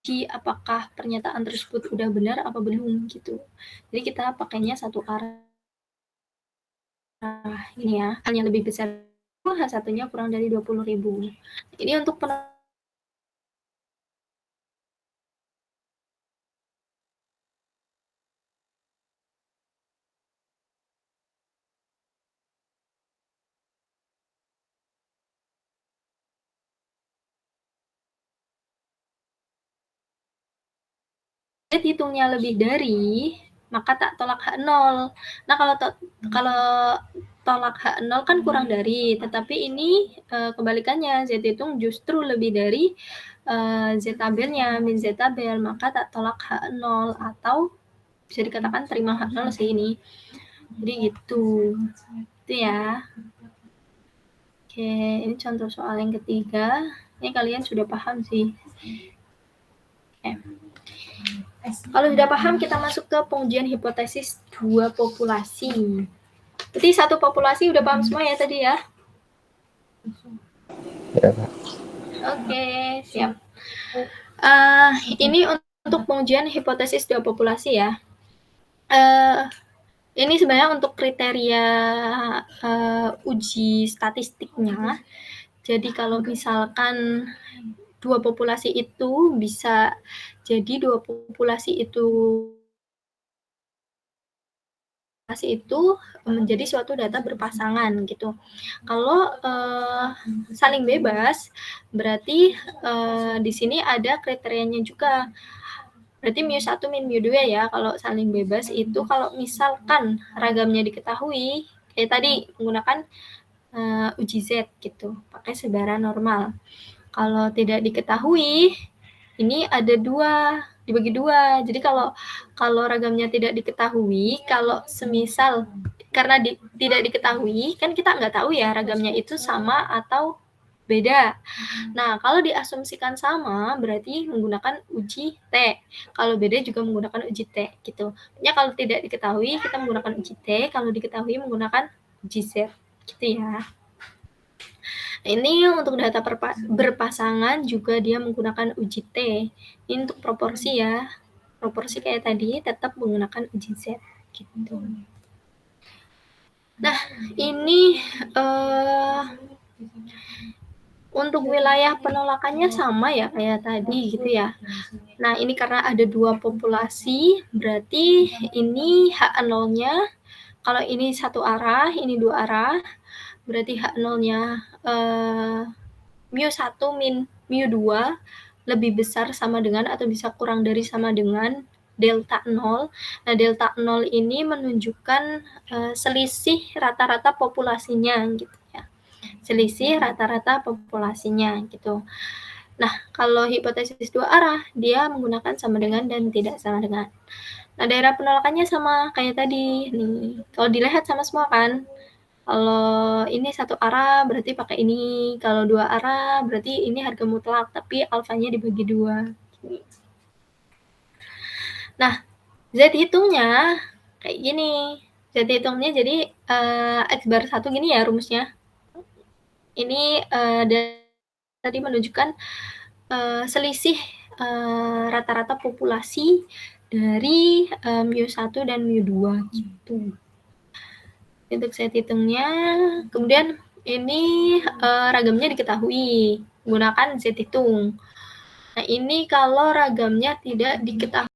Jadi apakah pernyataan tersebut udah benar apa belum gitu. Jadi kita pakainya satu arah ini ya. Hal yang lebih besar satunya kurang dari 20.000. Ini untuk hitungnya lebih dari, maka tak tolak H0. Nah, kalau tolak H0 kan kurang dari, tetapi ini kebalikannya, Z hitung justru lebih dari Z tabelnya, min Z tabel, maka tak tolak H0 atau bisa dikatakan terima H0 sih ini. Jadi gitu. Itu ya. Oke, ini contoh soal yang ketiga. Ini kalian sudah paham sih. Oke. Kalau sudah paham, kita masuk ke pengujian hipotesis dua populasi. Jadi satu populasi udah paham semua ya tadi ya? Ya, Kak. Oke, siap. Ini untuk pengujian hipotesis dua populasi ya. Ini sebenarnya untuk kriteria uji statistiknya. Jadi kalau misalkan dua populasi itu bisa jadi dua populasi itu menjadi suatu data berpasangan gitu. Kalau saling bebas, berarti di sini ada kriterianya juga. Berarti mu1 min mu2 ya. Kalau saling bebas itu kalau misalkan ragamnya diketahui, kayak tadi menggunakan uji Z gitu, pakai sebaran normal. Kalau tidak diketahui, ini ada dibagi dua. Jadi kalau ragamnya tidak diketahui, kalau semisal karena tidak diketahui, kan kita nggak tahu ya ragamnya itu sama atau beda. Nah, kalau diasumsikan sama, berarti menggunakan uji T. Kalau beda juga menggunakan uji T, gitu. Ya, kalau tidak diketahui, kita menggunakan uji T. Kalau diketahui, menggunakan uji Z, gitu ya. Ini untuk data berpasangan juga dia menggunakan uji T. Ini untuk proporsi ya. Proporsi kayak tadi tetap menggunakan uji Z, gitu. Nah, ini untuk wilayah penolakannya sama ya kayak tadi gitu ya. Nah, ini karena ada dua populasi, berarti ini H0-nya, kalau ini satu arah, ini dua arah, berarti H0-nya mu1 min mu2 lebih besar sama dengan atau bisa kurang dari sama dengan delta 0. Nah, delta 0 ini menunjukkan selisih rata-rata populasinya gitu ya. Selisih rata-rata populasinya gitu. Nah, kalau hipotesis dua arah, dia menggunakan sama dengan dan tidak sama dengan. Nah, daerah penolakannya sama kayak tadi. Nih, kalau dilihat sama semua kan. Kalau ini satu arah berarti pakai ini. Kalau dua arah berarti ini harga mutlak, tapi alfanya dibagi dua. Nah, Z hitungnya kayak gini. Z hitungnya jadi X bar 1 gini ya rumusnya. Ini tadi menunjukkan selisih rata-rata populasi dari mu1 dan mu2 gitu. Untuk set hitungnya, kemudian ini ragamnya diketahui gunakan Z hitung. Nah, ini kalau ragamnya tidak diketahui.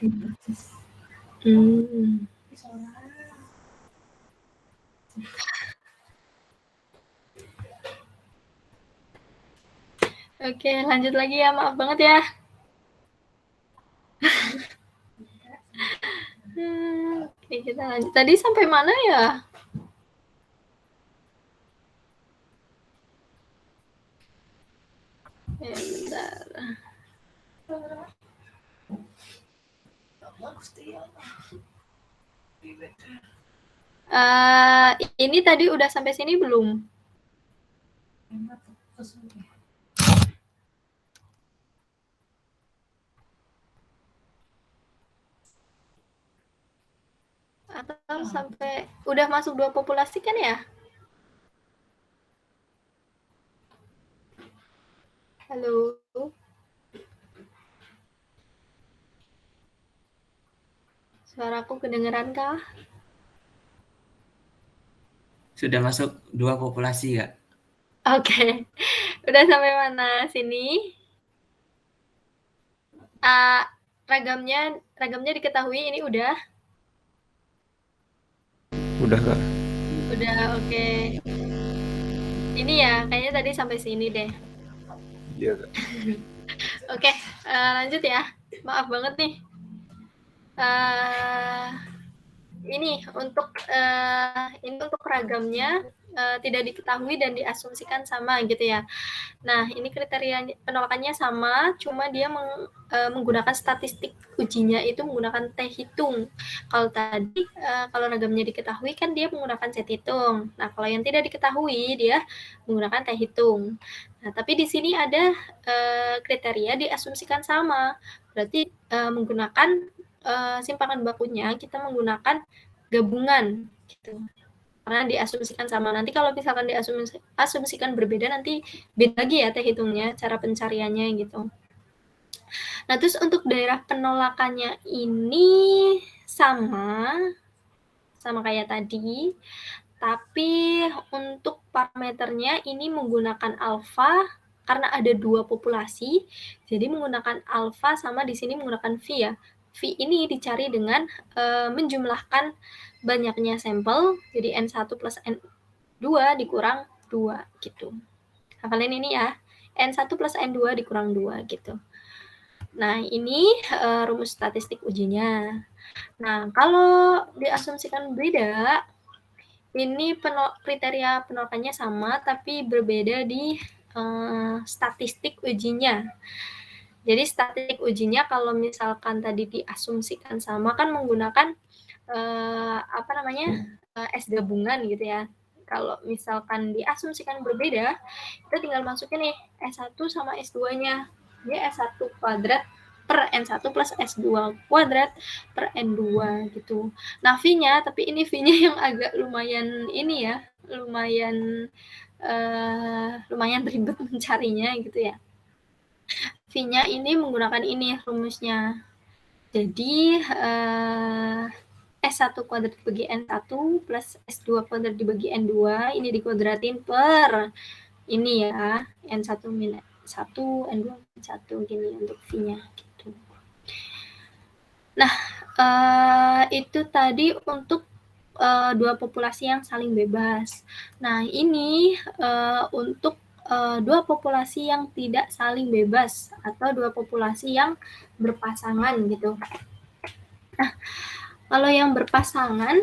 Hmm. Oke, lanjut lagi ya. Maaf banget ya. Oke, kita lanjut. Tadi sampai mana ya? Ya, bentar. Ini tadi udah sampai sini belum? Atau sampai udah masuk 2 populasi kan ya? Halo? Suaraku kedengeran kah? Sudah masuk 2 populasi, Kak. Oke. Udah sampai mana? Sini? Ragamnya diketahui ini udah? Udah, Kak. Udah, oke. Ini ya, kayaknya tadi sampai sini deh. Iya, Kak. Oke, lanjut ya. Maaf banget nih. Ini untuk ragamnya tidak diketahui dan diasumsikan sama gitu ya. Nah, ini kriteria penolakannya sama, cuma dia menggunakan statistik ujinya itu menggunakan T hitung. Kalau tadi kalau ragamnya diketahui kan dia menggunakan set hitung. Nah, kalau yang tidak diketahui dia menggunakan T hitung. Nah, tapi di sini ada kriteria diasumsikan sama. Berarti menggunakan simpangan bakunya kita menggunakan gabungan gitu. Karena diasumsikan sama. Nanti kalau misalkan diasumsikan berbeda nanti beda lagi ya T hitungnya, cara pencariannya gitu. Nah, terus untuk daerah penolakannya ini sama kayak tadi, tapi untuk parameternya ini menggunakan alfa karena ada 2 populasi, jadi menggunakan alfa sama di sini menggunakan V ya. V ini dicari dengan menjumlahkan banyaknya sampel, jadi N1 plus N2 dikurang 2 gitu. Hafalin ini ya, N1 plus N2 dikurang 2 gitu. Nah, ini rumus statistik ujinya. Nah, kalau diasumsikan beda, ini kriteria penolakannya sama, tapi berbeda di statistik ujinya. Jadi statistik ujinya kalau misalkan tadi diasumsikan sama kan menggunakan S gabungan gitu ya. Kalau misalkan diasumsikan berbeda, kita tinggal masukin nih S1 sama S2-nya. Dia S1 kuadrat per N1 plus S2 kuadrat per N2 gitu. Nah, V-nya, tapi ini V-nya yang agak lumayan ini ya, lumayan ribet mencarinya gitu ya. V-nya ini menggunakan ini rumusnya. Jadi S1 kuadrat dibagi N1 plus S2 kuadrat dibagi N2 ini dikuadratin per ini ya, N1 min 1, N2 min 1 gini untuk V-nya gitu. Nah, itu tadi untuk 2 populasi yang saling bebas. Nah, ini untuk 2 populasi yang tidak saling bebas atau 2 populasi yang berpasangan gitu. Nah, kalau yang berpasangan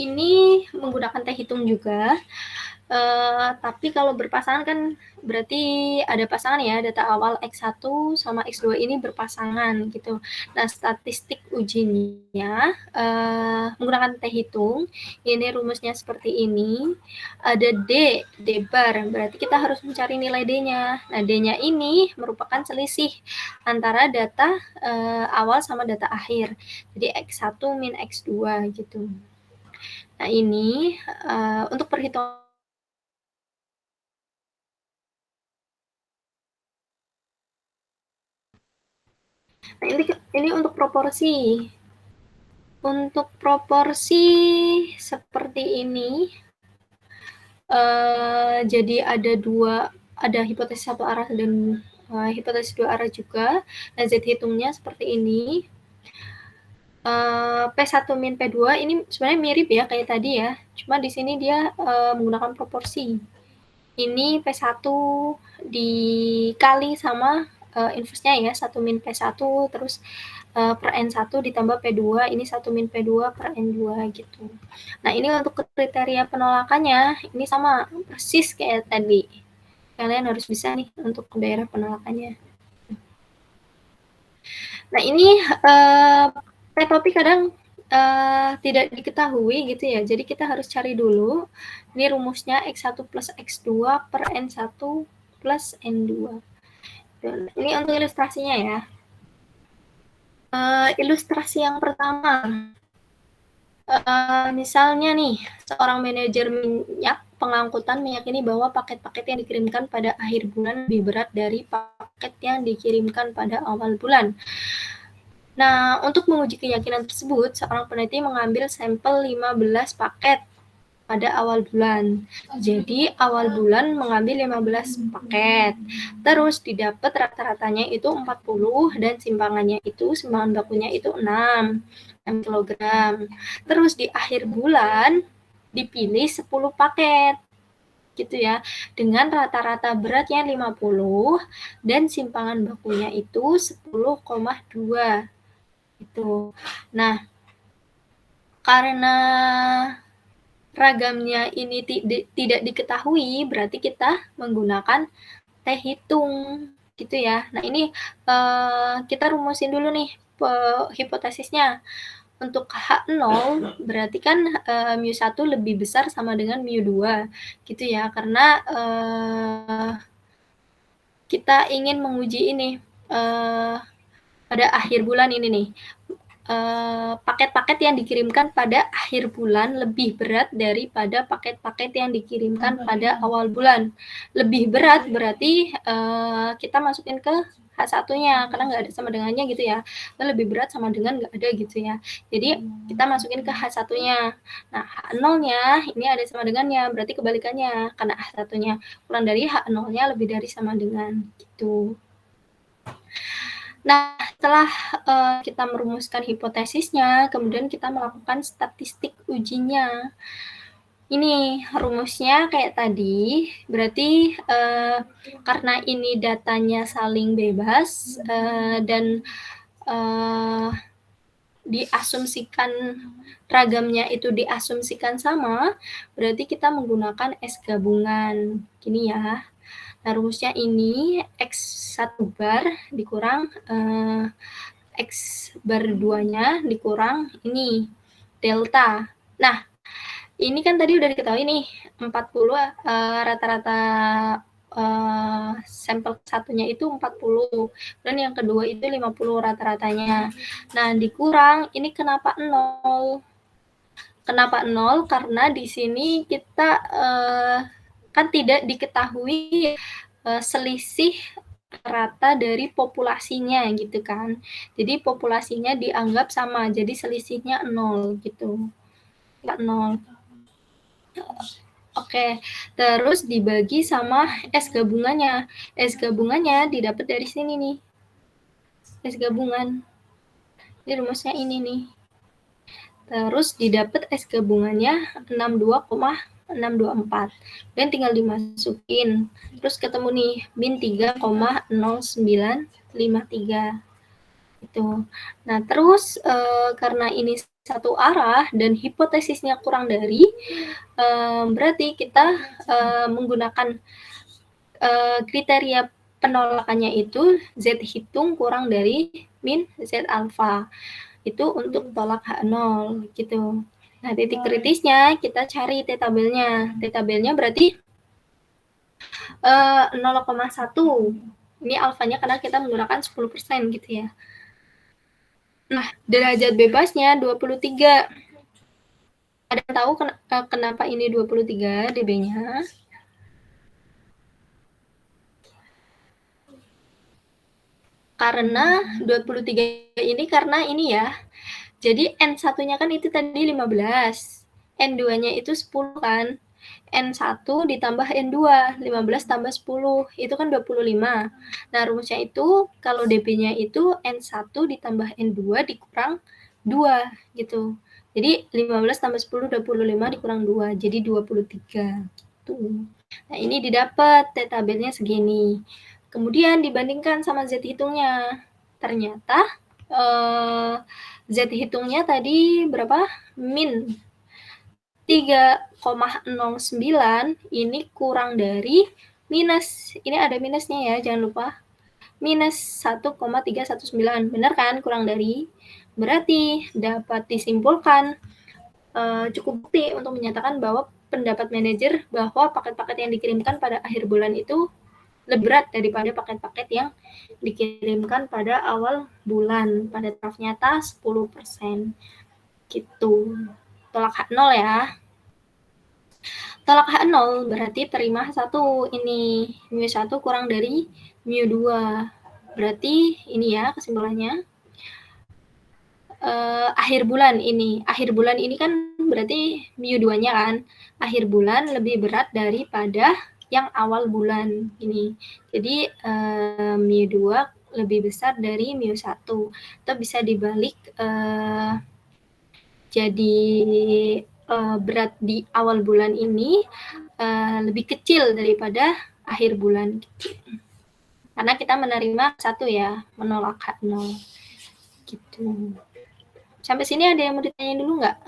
ini menggunakan T hitung juga. Tapi kalau berpasangan kan berarti ada pasangan ya, data awal X1 sama X2 ini berpasangan gitu. Nah, statistik ujinya menggunakan T hitung, ini rumusnya seperti ini, ada D bar, berarti kita harus mencari nilai D-nya. Nah, D-nya ini merupakan selisih antara data awal sama data akhir, jadi X1 min X2 gitu. Nah, ini untuk perhitungan Nah, ini untuk proporsi. Untuk proporsi seperti ini, jadi ada hipotesis satu arah dan hipotesis dua arah juga. Nah, Z hitungnya seperti ini. P1 min P2 ini sebenarnya mirip ya kayak tadi ya, cuma di sini dia menggunakan proporsi. Ini P1 dikali sama inversnya ya, 1 min P1 terus per N1 ditambah P2, ini 1 min P2 per N2 gitu. Nah, ini untuk kriteria penolakannya, ini sama persis kayak tadi. Kalian harus bisa nih untuk daerah penolakannya. Nah, ini P-topik kadang tidak diketahui gitu ya, jadi kita harus cari dulu. Ini rumusnya X1 plus X2 per N1 plus N2. Dan ini untuk ilustrasinya ya. Ilustrasi yang pertama, misalnya nih, seorang manajer minyak pengangkutan meyakini bahwa paket-paket yang dikirimkan pada akhir bulan lebih berat dari paket yang dikirimkan pada awal bulan. Nah, untuk menguji keyakinan tersebut, seorang peneliti mengambil sampel 15 paket pada awal bulan. Jadi, awal bulan mengambil 15 paket. Terus didapat rata-ratanya itu 40 dan simpangan bakunya itu 6 kg. Terus di akhir bulan dipilih 10 paket. Gitu ya. Dengan rata-rata beratnya 50 dan simpangan bakunya itu 10,2. Itu. Nah, karena ragamnya ini tidak diketahui, berarti kita menggunakan T hitung gitu ya. Nah, ini kita rumusin dulu nih hipotesisnya. Untuk H0 berarti kan mu1 lebih besar sama dengan mu2 gitu ya, karena kita ingin menguji ini pada akhir bulan ini nih. Paket-paket yang dikirimkan pada akhir bulan lebih berat daripada paket-paket yang dikirimkan pada awal bulan. Lebih berat berarti kita masukin ke H1-nya, karena nggak ada sama dengannya gitu ya. Lebih berat sama dengan nggak ada gitu ya. Jadi kita masukin ke H1-nya. Nah, H0-nya ini ada sama dengannya, berarti kebalikannya. Karena H1-nya kurang dari H0-nya lebih dari sama dengan gitu. Nah, setelah kita merumuskan hipotesisnya, kemudian kita melakukan statistik ujinya. Ini rumusnya kayak tadi, berarti karena ini datanya saling bebas dan diasumsikan ragamnya itu diasumsikan sama, berarti kita menggunakan S gabungan. Gini ya. Nah, rumusnya ini X1 bar dikurang X bar 2-nya dikurang ini delta. Nah, ini kan tadi udah diketahui nih 40 rata-rata sampel satunya itu 40 dan yang kedua itu 50 rata-ratanya. Nah, dikurang ini kenapa 0? Kenapa 0? Karena di sini kita kan tidak diketahui selisih rata dari populasinya gitu kan. Jadi populasinya dianggap sama, jadi selisihnya 0 gitu. 0. Oke, terus dibagi sama S gabungannya. S gabungannya didapat dari sini nih. S gabungan. Ini rumusnya ini nih. Terus didapat S gabungannya 62,624. Dan tinggal dimasukin. Terus ketemu nih min 3,0953. Itu. Nah, terus karena ini satu arah dan hipotesisnya kurang dari, berarti kita menggunakan kriteria penolakannya itu Z hitung kurang dari min Z alfa. Itu untuk tolak H0 gitu. Nah, titik kritisnya kita cari T tabelnya. T tabelnya berarti 0,1. Ini alfanya karena kita menggunakan 10% gitu ya. Nah, derajat bebasnya 23. Ada yang tahu kenapa ini 23 dB-nya? Karena 23 ini karena ini ya. Jadi N1-nya kan itu tadi 15. N2-nya itu 10 kan. N1 ditambah N2, 15 tambah 10, itu kan 25. Nah, rumusnya itu kalau dB-nya itu N1 ditambah N2 dikurang 2 gitu. Jadi 15 tambah 10, 25 dikurang 2, jadi 23 gitu. Nah, ini didapat tabelnya segini. Kemudian dibandingkan sama Z hitungnya. Ternyata Z hitungnya tadi berapa? Min 3,09 ini kurang dari minus. Ini ada minusnya ya, jangan lupa. Minus 1,319. Benar kan? Kurang dari. Berarti dapat disimpulkan cukup bukti untuk menyatakan bahwa pendapat manajer bahwa paket-paket yang dikirimkan pada akhir bulan itu lebih berat daripada paket-paket yang dikirimkan pada awal bulan. Pada taraf nyata 10%. Gitu. Tolak H0 ya. Tolak H0 berarti terima 1 ini. mu1 kurang dari mu2. Berarti ini ya kesimpulannya. Akhir bulan ini. Akhir bulan ini kan berarti mu2-nya kan. Akhir bulan lebih berat daripada yang awal bulan ini. Jadi mu2 lebih besar dari mu1. Atau bisa dibalik jadi berat di awal bulan ini lebih kecil daripada akhir bulan. Karena kita menerima 1 ya, menolak H0. Gitu. Sampai sini ada yang mau ditanyain dulu nggak?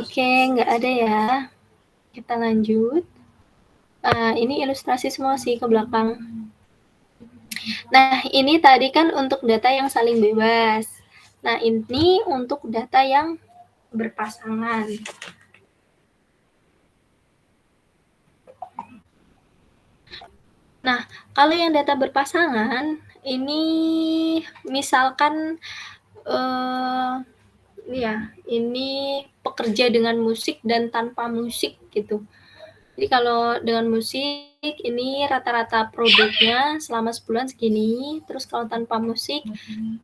Oke, nggak ada ya. Kita lanjut. Ini ilustrasi semua sih ke belakang. Nah, ini tadi kan untuk data yang saling bebas. Nah, ini untuk data yang berpasangan. Nah, kalau yang data berpasangan, ini misalkan ini pekerja dengan musik dan tanpa musik gitu. Jadi kalau dengan musik, ini rata-rata produknya selama sebulan segini, terus kalau tanpa musik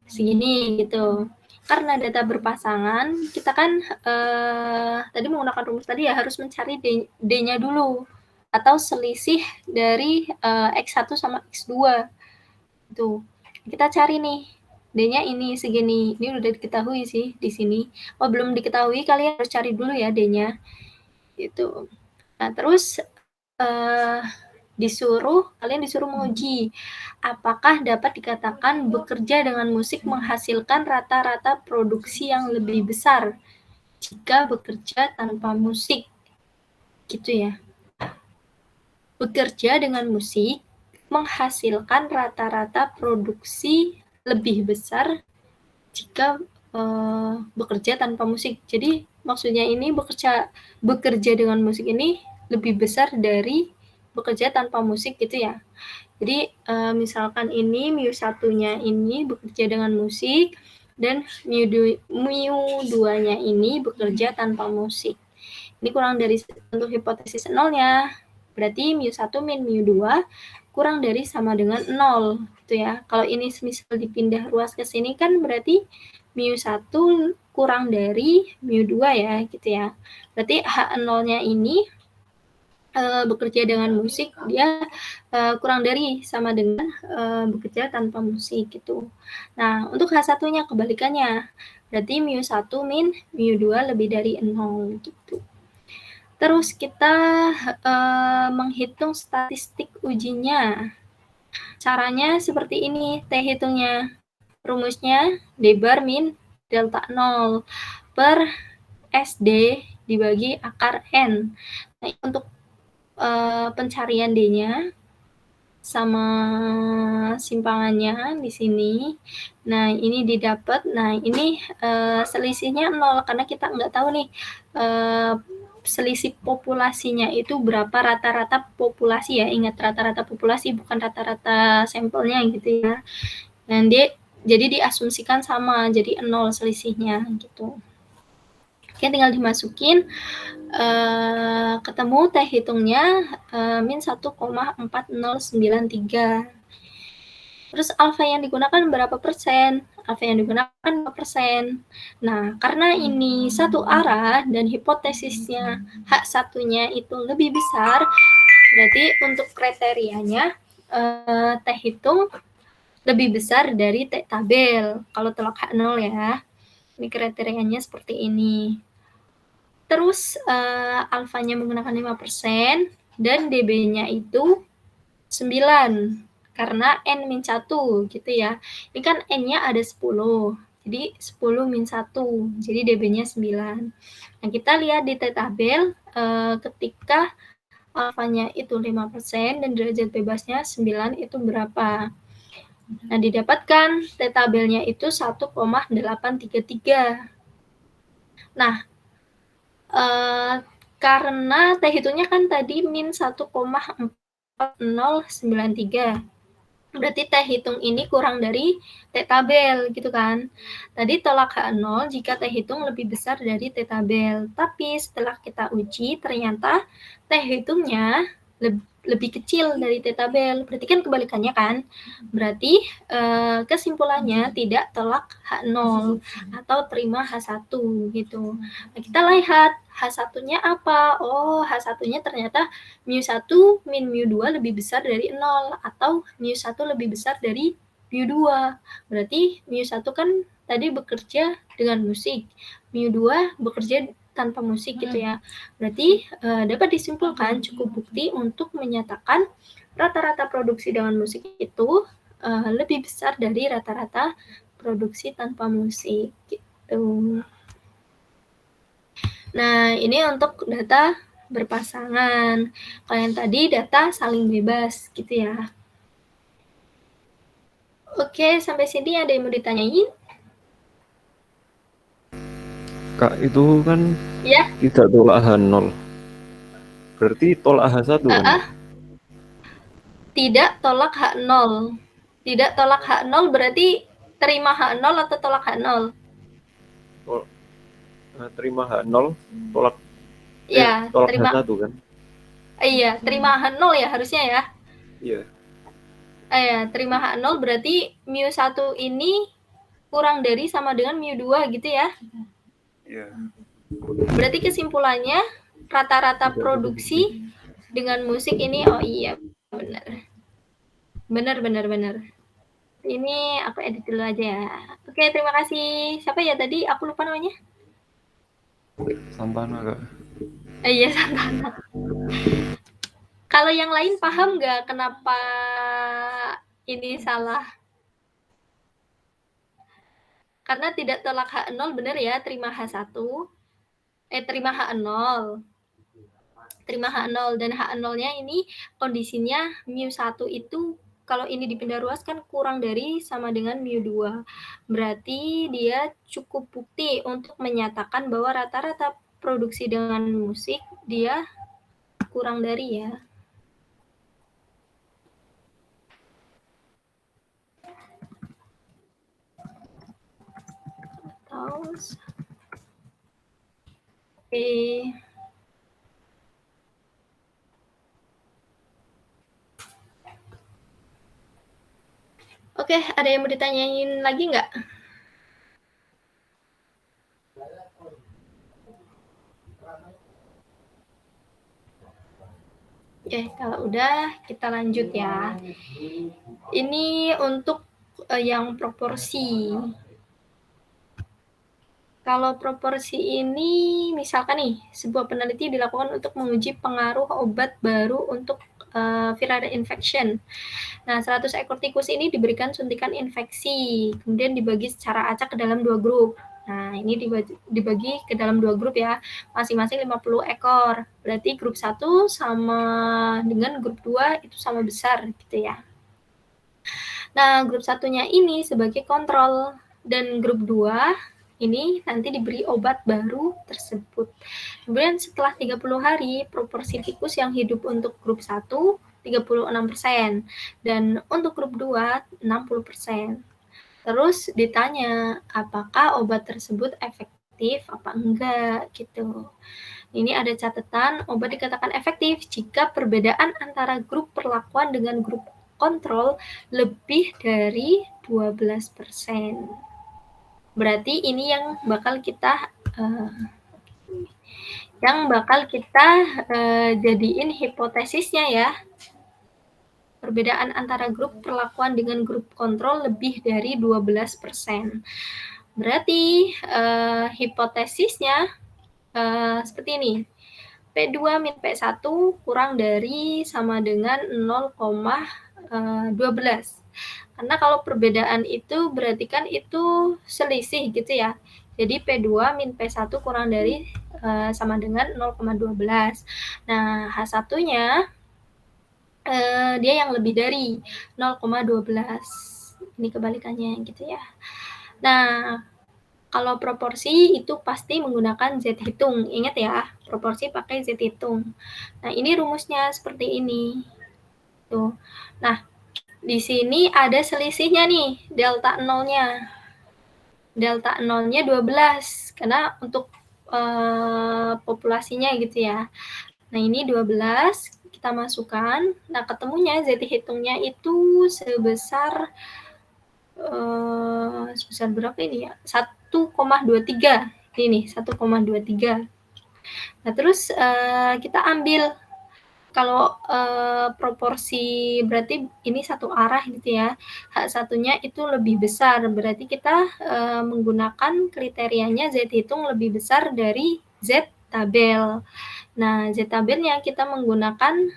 segini gitu. Karena data berpasangan, kita kan tadi menggunakan rumus tadi ya harus mencari D-nya dulu. Atau selisih dari X1 sama X2. Tuh, kita cari nih, D-nya ini segini. Ini udah diketahui sih di sini. Oh, belum diketahui, kalian harus cari dulu ya D-nya. Gitu. Nah, terus kalian disuruh menguji apakah dapat dikatakan bekerja dengan musik menghasilkan rata-rata produksi yang lebih besar jika bekerja tanpa musik. Gitu ya. Bekerja dengan musik menghasilkan rata-rata produksi lebih besar jika bekerja tanpa musik. Jadi maksudnya ini bekerja dengan musik ini lebih besar dari bekerja tanpa musik gitu ya. Jadi misalkan ini mu1-nya ini bekerja dengan musik dan mu2-nya ini bekerja tanpa musik. Ini kurang dari untuk hipotesis nolnya. Berarti mu1 min mu2 kurang dari sama dengan 0 gitu ya. Kalau ini misal dipindah ruas ke sini kan berarti mu1 kurang dari mu2 ya gitu ya. Berarti H0-nya ini bekerja dengan musik dia kurang dari sama dengan bekerja tanpa musik gitu. Nah, untuk H1-nya kebalikannya. Berarti mu1 min mu2 lebih dari 0 gitu. Terus kita menghitung statistik ujinya. Caranya seperti ini, T hitungnya. Rumusnya D bar min delta 0 per SD dibagi akar N. Nah, untuk pencarian D-nya sama simpangannya di sini. Nah, ini didapat. Nah, ini selisihnya 0 karena kita nggak tahu nih selisih populasinya itu berapa rata-rata populasi ya. Ingat rata-rata populasi bukan rata-rata sampelnya gitu ya. Dan jadi diasumsikan sama, jadi 0 selisihnya gitu. Oke, tinggal dimasukin ketemu T hitungnya min 1,4093. Terus alfa yang digunakan berapa persen? Alfa yang digunakan 5%. Nah, karena ini satu arah dan hipotesisnya H1-nya itu lebih besar, berarti untuk kriterianya T hitung lebih besar dari T tabel kalau tolak H0 ya. Ini kriterianya seperti ini. Terus alfanya menggunakan 5% dan DB-nya itu 9 karena N-1 gitu ya. Ini kan N-nya ada 10. Jadi 10 min 1. Jadi DB-nya 9. Nah, kita lihat di T tabel ketika alfanya itu 5% dan derajat bebasnya 9 itu berapa? Nah, didapatkan T tabelnya itu 1,833. Nah, karena T hitungnya kan tadi min 1,4093. Berarti T hitung ini kurang dari T tabel gitu kan. Tadi tolak H0 jika T hitung lebih besar dari T tabel. Tapi setelah kita uji ternyata T hitungnya lebih kecil dari T tabel. Berarti kan kebalikannya kan. Berarti kesimpulannya tidak tolak H0 atau terima H1 gitu. Nah, kita lihat H1-nya apa? Oh, H1-nya ternyata mu1 min mu2 lebih besar dari 0 atau mu1 lebih besar dari mu2. Berarti mu1 kan tadi bekerja dengan musik, mu2 bekerja tanpa musik gitu ya. Berarti dapat disimpulkan cukup bukti untuk menyatakan rata-rata produksi dengan musik itu lebih besar dari rata-rata produksi tanpa musik gitu. Nah, ini untuk data berpasangan. Kalau yang tadi data saling bebas gitu ya. Oke, sampai sini ada yang mau ditanyain? Kak, itu kan Ya. tidak tolak H0. Berarti tolak H1 kan? Tidak tolak H0. Tidak tolak H0 berarti terima H0 atau tolak H0? Terima H0, tolak Ya, tolak terima H1 kan? Iya, terima H0 ya harusnya ya. Iya. Ya, terima H0 berarti mu1 ini kurang dari sama dengan mu2 gitu ya. Iya. Berarti kesimpulannya rata-rata produksi dengan musik ini, oh iya benar. Ini aku edit dulu aja ya. Oke, terima kasih. Siapa ya tadi? Aku lupa namanya. Santana, Kak. Iya, Santana. Kalau yang lain paham nggak kenapa ini salah? Karena tidak tolak H0 benar ya, terima H1. Terima H0. Terima H0 dan H0-nya ini kondisinya mu1 itu kalau ini dipindah ruas kan kurang dari sama dengan mu2. Berarti dia cukup bukti untuk menyatakan bahwa rata-rata produksi dengan musik dia kurang dari ya. Oke. Oke, ada yang mau ditanyain lagi nggak? Oke, kalau udah kita lanjut ya. Ini untuk yang proporsi. Kalau proporsi ini, misalkan nih, sebuah penelitian dilakukan untuk menguji pengaruh obat baru untuk viral infection. Nah, 100 ekor tikus ini diberikan suntikan infeksi, kemudian dibagi secara acak ke dalam 2 grup. Nah, ini dibagi ke dalam 2 grup ya, masing-masing 50 ekor. Berarti grup 1 sama dengan grup 2 itu sama besar gitu ya. Nah, grup satunya ini sebagai kontrol dan grup 2 ini nanti diberi obat baru tersebut. Kemudian setelah 30 hari, proporsi tikus yang hidup untuk grup 1 36% dan untuk grup 2 60%. Terus ditanya apakah obat tersebut efektif apa enggak gitu. Ini ada catatan obat dikatakan efektif jika perbedaan antara grup perlakuan dengan grup kontrol lebih dari 12%. Berarti ini yang bakal kita jadiin hipotesisnya ya. perbedaan antara grup perlakuan dengan grup kontrol lebih dari 12%. Berarti hipotesisnya seperti ini. P2 min P1 kurang dari sama dengan 0,12. Karena kalau perbedaan itu berarti kan itu selisih gitu ya. Jadi P2 min P1 kurang dari sama dengan 0,12. Nah, H1-nya dia yang lebih dari 0,12. Ini kebalikannya gitu ya. Nah, kalau proporsi itu pasti menggunakan Z hitung. Ingat ya, proporsi pakai Z hitung. Nah, ini rumusnya seperti ini. Tuh. Nah, di sini ada selisihnya nih, delta nolnya. Delta nolnya 12, karena untuk populasinya gitu ya. Nah, ini 12, kita masukkan. Nah, ketemunya Z hitungnya itu sebesar berapa ini ya? 1,23. Ini 1,23. Nah, terus kita ambil kalau proporsi berarti ini satu arah gitu ya. H1-nya itu lebih besar, berarti kita menggunakan kriterianya Z hitung lebih besar dari Z tabel. Nah, Z tabelnya kita menggunakan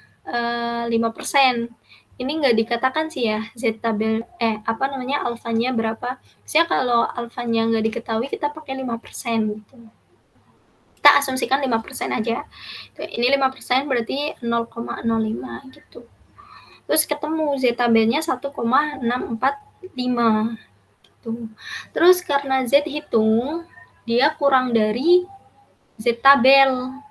5%. Ini nggak dikatakan sih ya, Z tabel, alfanya berapa. Biasanya kalau alfanya nggak diketahui, kita pakai 5% gitu. Kita asumsikan 5% aja. Ini 5% berarti 0,05 gitu. Terus ketemu Z tabelnya 1,645 gitu. Terus karena Z hitung, dia kurang dari Z tabel.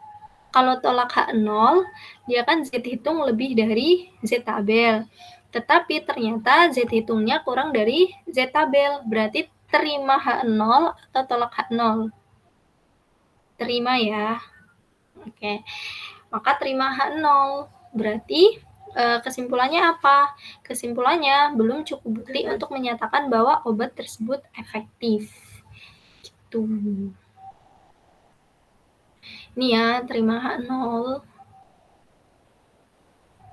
Kalau tolak H0, dia kan Z hitung lebih dari Z tabel. Tetapi ternyata Z hitungnya kurang dari Z tabel. Berarti terima H0 atau tolak H0? Terima ya. Oke. Maka terima H0. Berarti kesimpulannya apa? Kesimpulannya belum cukup bukti untuk menyatakan bahwa obat tersebut efektif. Gitu. Ini ya, terima H0.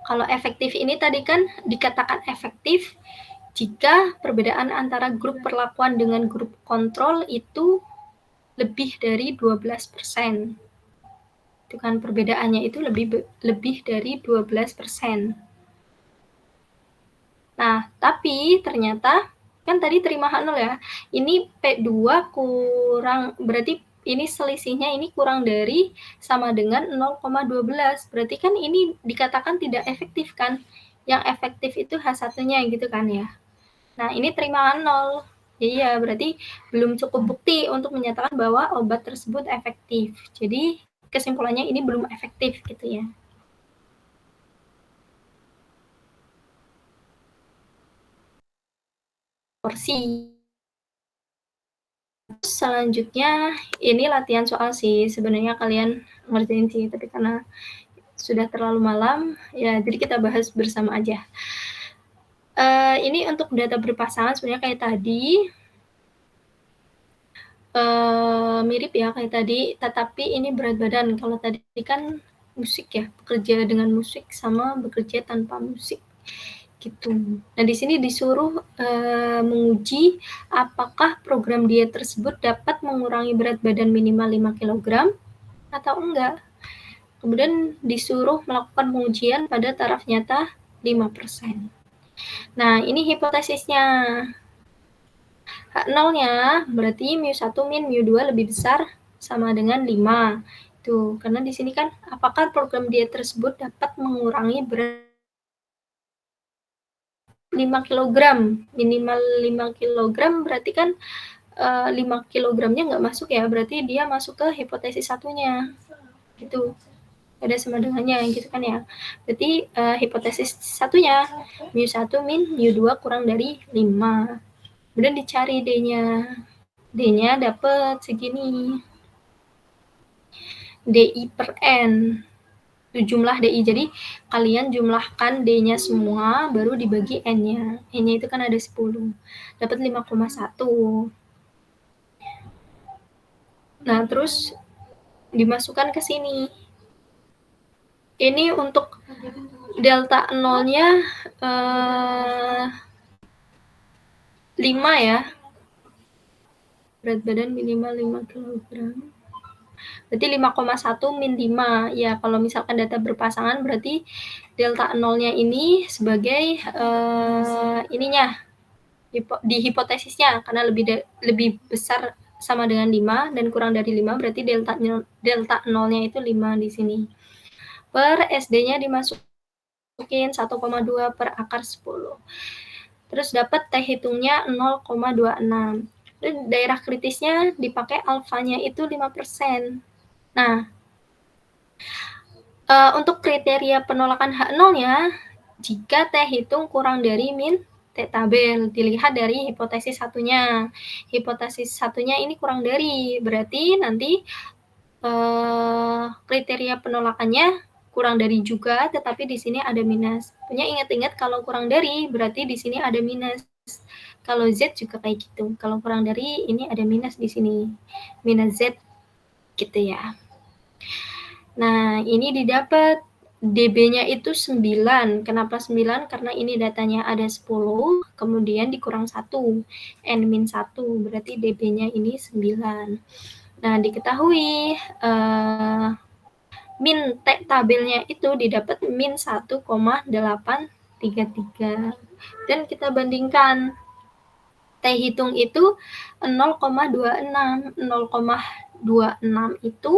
Kalau efektif ini tadi kan dikatakan efektif jika perbedaan antara grup perlakuan dengan grup kontrol itu lebih dari 12%. Itu kan perbedaannya itu lebih dari 12%. Nah, tapi ternyata kan tadi terima H0 ya. Ini P2 kurang, berarti ini selisihnya ini kurang dari sama dengan 0,12. Berarti kan ini dikatakan tidak efektif kan. Yang efektif itu H1-nya gitu kan ya. Nah, ini terima H0. Iya, berarti belum cukup bukti untuk menyatakan bahwa obat tersebut efektif. Jadi kesimpulannya ini belum efektif gitu ya. Porsi. Selanjutnya ini latihan soal sih, sebenarnya kalian ngerjain sih, tapi karena sudah terlalu malam ya, jadi kita bahas bersama aja. Ini untuk data berpasangan sebenarnya kayak tadi, mirip ya kayak tadi, tetapi ini berat badan. Kalau tadi kan musik ya, bekerja dengan musik sama bekerja tanpa musik gitu. Nah, di sini disuruh menguji apakah program diet tersebut dapat mengurangi berat badan minimal 5 kg atau enggak. Kemudian disuruh melakukan pengujian pada taraf nyata 5%. Nah, ini hipotesisnya. H0-nya berarti mu1 min mu2 lebih besar sama dengan 5. Tuh, karena di sini kan apakah program diet tersebut dapat mengurangi berat 5 kg, minimal 5 kg berarti kan 5 kg-nya nggak masuk ya, berarti dia masuk ke hipotesis satunya gitu, ada sama dengannya gitu kan ya. Berarti hipotesis satunya mu1 min mu2 kurang dari 5. Kemudian dicari D-nya dapat segini, DI per N itu jumlah DI. Jadi kalian jumlahkan D-nya semua baru dibagi N-nya. N-nya itu kan ada 10. Dapat 5,1. Nah, terus dimasukkan ke sini. Ini untuk delta nolnya 5 ya. Berat badan minimal 5 kg. Berarti 5,1 min 5. Ya, kalau misalkan data berpasangan berarti delta nolnya ini sebagai ininya di hipotesisnya, karena lebih besar sama dengan 5 dan kurang dari 5 berarti delta nolnya itu 5 di sini. Per SD-nya dimasukin 1,2 per akar 10. Terus dapat T hitungnya 0,26. Dan daerah kritisnya dipakai alfanya itu 5%. Nah, untuk kriteria penolakan H0-nya, jika T hitung kurang dari min T tabel, dilihat dari hipotesis satunya. Hipotesis satunya ini kurang dari, berarti nanti kriteria penolakannya kurang dari juga, tetapi di sini ada minus. Punya ingat-ingat kalau kurang dari, berarti di sini ada minus. Kalau Z juga kayak gitu. Kalau kurang dari, ini ada minus di sini. Minus Z, gitu ya. Nah, ini didapat DB-nya itu 9. Kenapa 9? Karena ini datanya ada 10, kemudian dikurang 1. N-1, berarti DB-nya ini 9. Nah, diketahui min T tabelnya itu didapat min 1,833. Dan kita bandingkan. T hitung itu 0,26. 0,26 itu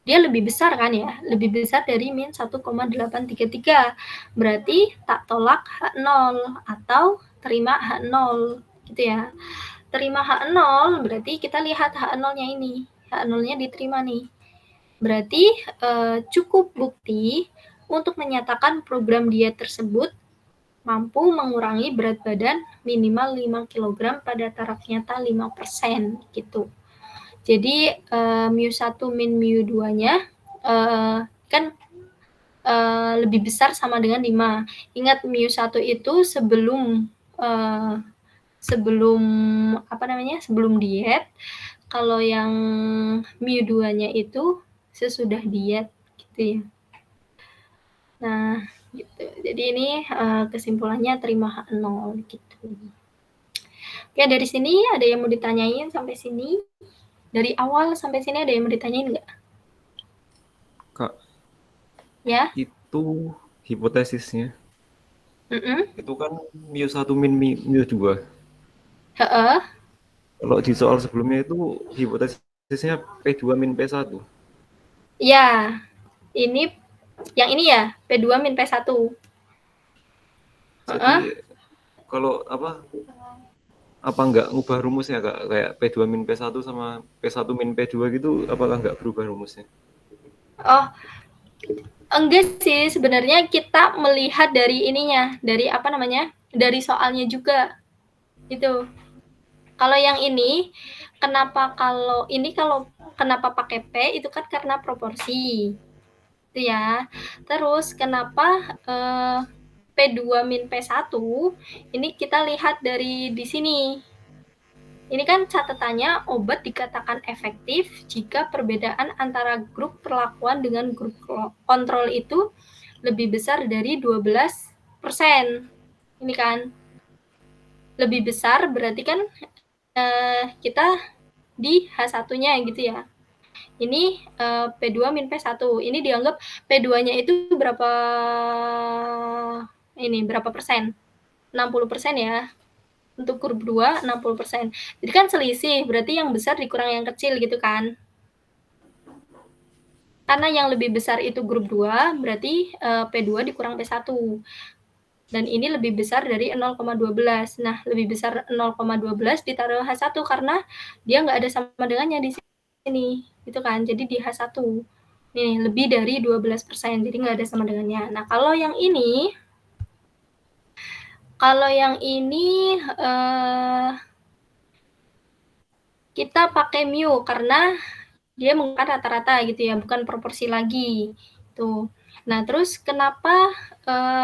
dia lebih besar kan ya, lebih besar dari min 1,833. Berarti tak tolak H0 atau terima H0 gitu ya. Terima H0 berarti kita lihat H0-nya ini. H0-nya diterima nih. Berarti cukup bukti untuk menyatakan program diet tersebut mampu mengurangi berat badan minimal 5 kg pada taraf nyata 5% gitu. Jadi mu1 min mu2-nya kan lebih besar sama dengan 5. Ingat mu1 itu sebelum sebelum diet. Kalau yang mu2-nya itu sesudah diet gitu ya. Nah, gitu. Jadi ini kesimpulannya terima H0 gitu. Oke, dari sini ada yang mau ditanyain sampai sini? Dari awal sampai sini ada yang mau ditanyain nggak? Kak, ya? Itu hipotesisnya. Itu kan mu1 min mu2. Heeh. Kalau di soal sebelumnya itu hipotesisnya P2 min P1. Ya, ini yang ini ya, P2 min P1. Jadi kalau apa nggak ngubah rumusnya Kak? Kayak P2 min P1 sama P1 min P2 gitu, apakah nggak berubah rumusnya? Oh, enggak sih, sebenarnya kita melihat dari ininya, dari dari soalnya juga. Itu. Kalau yang ini, kenapa pakai P itu kan karena proporsi. Itu ya. Terus kenapa P2 min P1 ini kita lihat dari di sini. Ini kan catatannya obat dikatakan efektif jika perbedaan antara grup perlakuan dengan grup kontrol itu lebih besar dari 12%. Ini kan lebih besar berarti kan kita di H1-nya gitu ya. Ini P2 min P1. Ini dianggap P2-nya itu berapa persen? 60% ya. Untuk grup 2, 60%. Jadi kan selisih, berarti yang besar dikurang yang kecil gitu kan. Karena yang lebih besar itu grup 2, berarti P2 dikurang P1. Dan ini lebih besar dari 0,12. Nah, lebih besar 0,12 ditaruh H1 karena dia nggak ada sama dengannya di sini. Gitu kan, jadi di H1. Nih, lebih dari 12%, jadi nggak ada sama dengannya. Nah, kalau yang ini kita pakai mu karena dia menggunakan rata-rata gitu ya, bukan proporsi lagi. Tuh. Nah, terus kenapa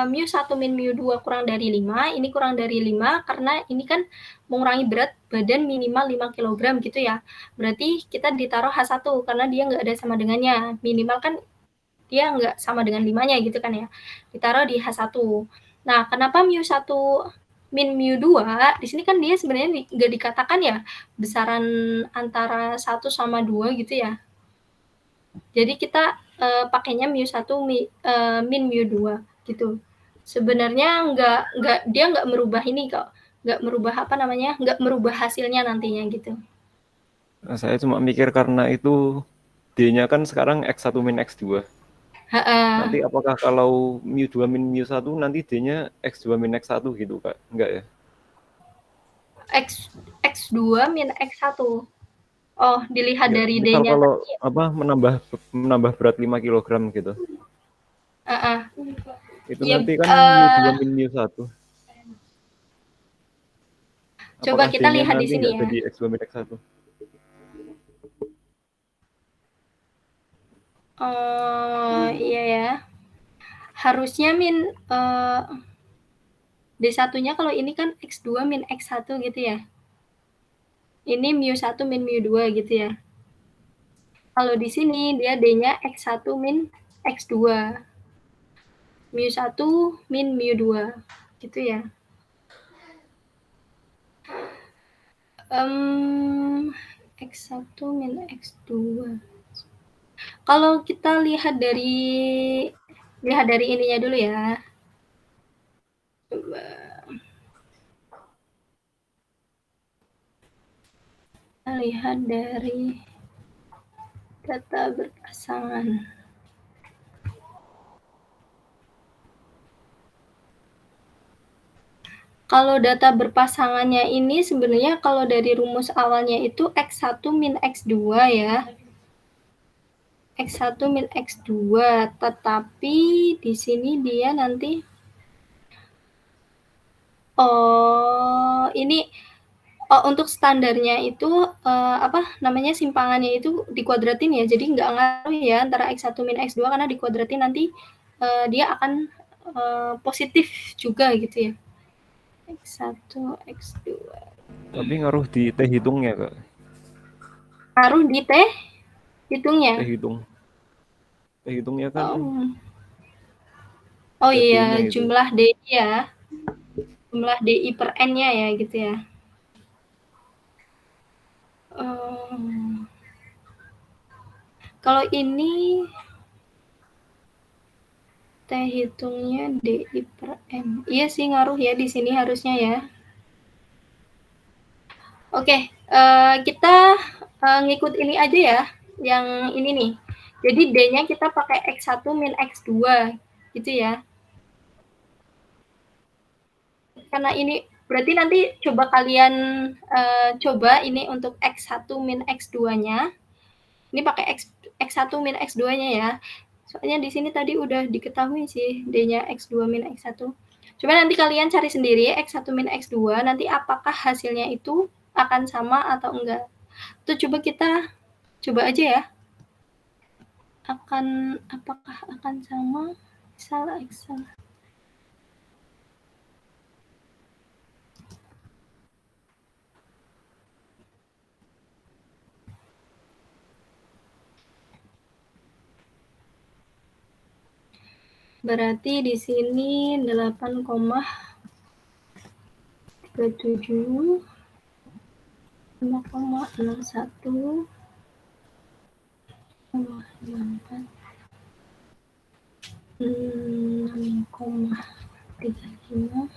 mu1 min mu2 kurang dari 5? Ini kurang dari 5 karena ini kan mengurangi berat badan minimal 5 kg gitu ya. Berarti kita ditaruh H1 karena dia nggak ada sama dengannya. Minimal kan dia nggak sama dengan 5-nya gitu kan ya. Ditaruh di H1. Nah, kenapa mu1 min mu2? Di sini kan dia sebenarnya nggak dikatakan ya besaran antara 1 sama 2 gitu ya. Jadi kita pakainya mu1 min mu2 gitu. Sebenarnya dia nggak merubah ini kok. Nggak merubah hasilnya nantinya gitu. Nah, saya cuma mikir karena itu D-nya kan sekarang X1 min X2. Nanti apakah kalau mu2 min mu1 nanti D-nya X2 min X1 gitu, Kak? Enggak ya? X2 min X1. Oh, dilihat Ya, dari misal D-nya kalau tadi. menambah berat 5 kg gitu. Itu Ya, nanti kan mu2 min mu1. coba Apakah kita D-nya lihat di nanti sini nggak ya. jadi X2 min X1? Iya ya. Harusnya D1-nya kalau ini kan X2 min X1 gitu ya. Ini mu1 min mu2 gitu ya. Kalau di sini dia D-nya X1 min X2. mu1 min mu2 gitu ya. X1 min X2. Kalau kita lihat dari ininya dulu ya. Coba. Kita lihat dari data berpasangan. Kalau data berpasangannya ini sebenarnya kalau dari rumus awalnya itu X1 min X2 ya. X1 min X2, tetapi di sini dia nanti untuk standarnya itu simpangannya itu dikuadratin ya. Jadi nggak ngaruh ya antara X1 min X2 karena dikuadratin nanti dia akan positif juga gitu ya. X1, X2. Tapi ngaruh di T hitungnya, Kak. Ngaruh di T hitungnya. T hitungnya kan iya, itu. jumlah DI ya. Jumlah DI per N-nya ya gitu ya. Kalau ini T hitungnya DI per N. Iya sih ngaruh ya di sini harusnya ya. Oke, kita ngikut ini aja ya. Yang ini nih. Jadi D-nya kita pakai X1 min X2 gitu ya. Karena ini berarti nanti coba kalian coba ini untuk X1 min X2-nya. Ini pakai X1 min X2-nya ya. Soalnya di sini tadi udah diketahui sih D-nya X2 min X1. Coba nanti kalian cari sendiri X1 min X2, nanti apakah hasilnya itu akan sama atau enggak. Itu coba aja ya. Apakah akan sama? Salah X. Berarti di sini 8,37, 5,61, 6,34, 6,35,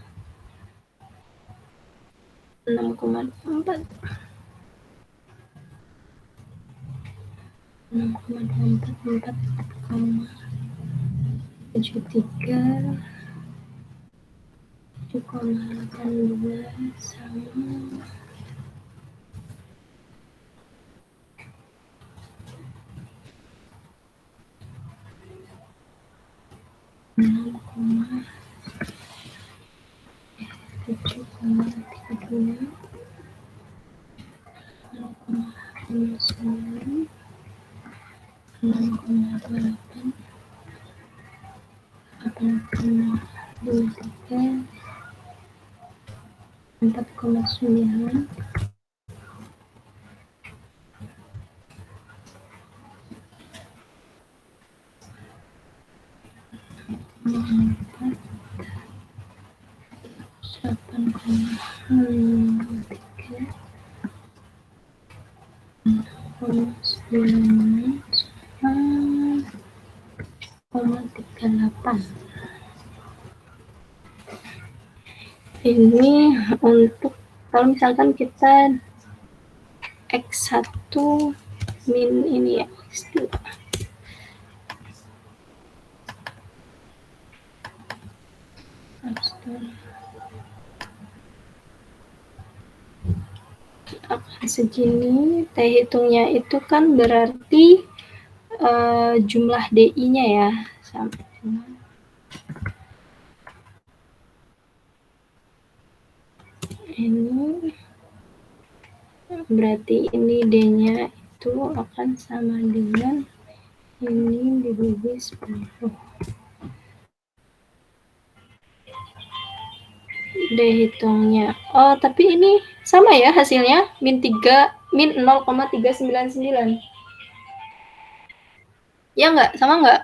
6,24, 6,24, 4,73, 7,18 sama 7,32, 0,59, 6,28, 8,23, 4,9, 7,33, Ini untuk kalau misalkan kita X1 min ini ya X2. Akan segini, T hitungnya itu kan berarti jumlah DI-nya ya, sampai ini berarti ini D-nya itu akan sama dengan ini dibagi 10. D hitungnya. Oh, tapi ini sama ya hasilnya, min 0,399. Ya nggak? Sama nggak?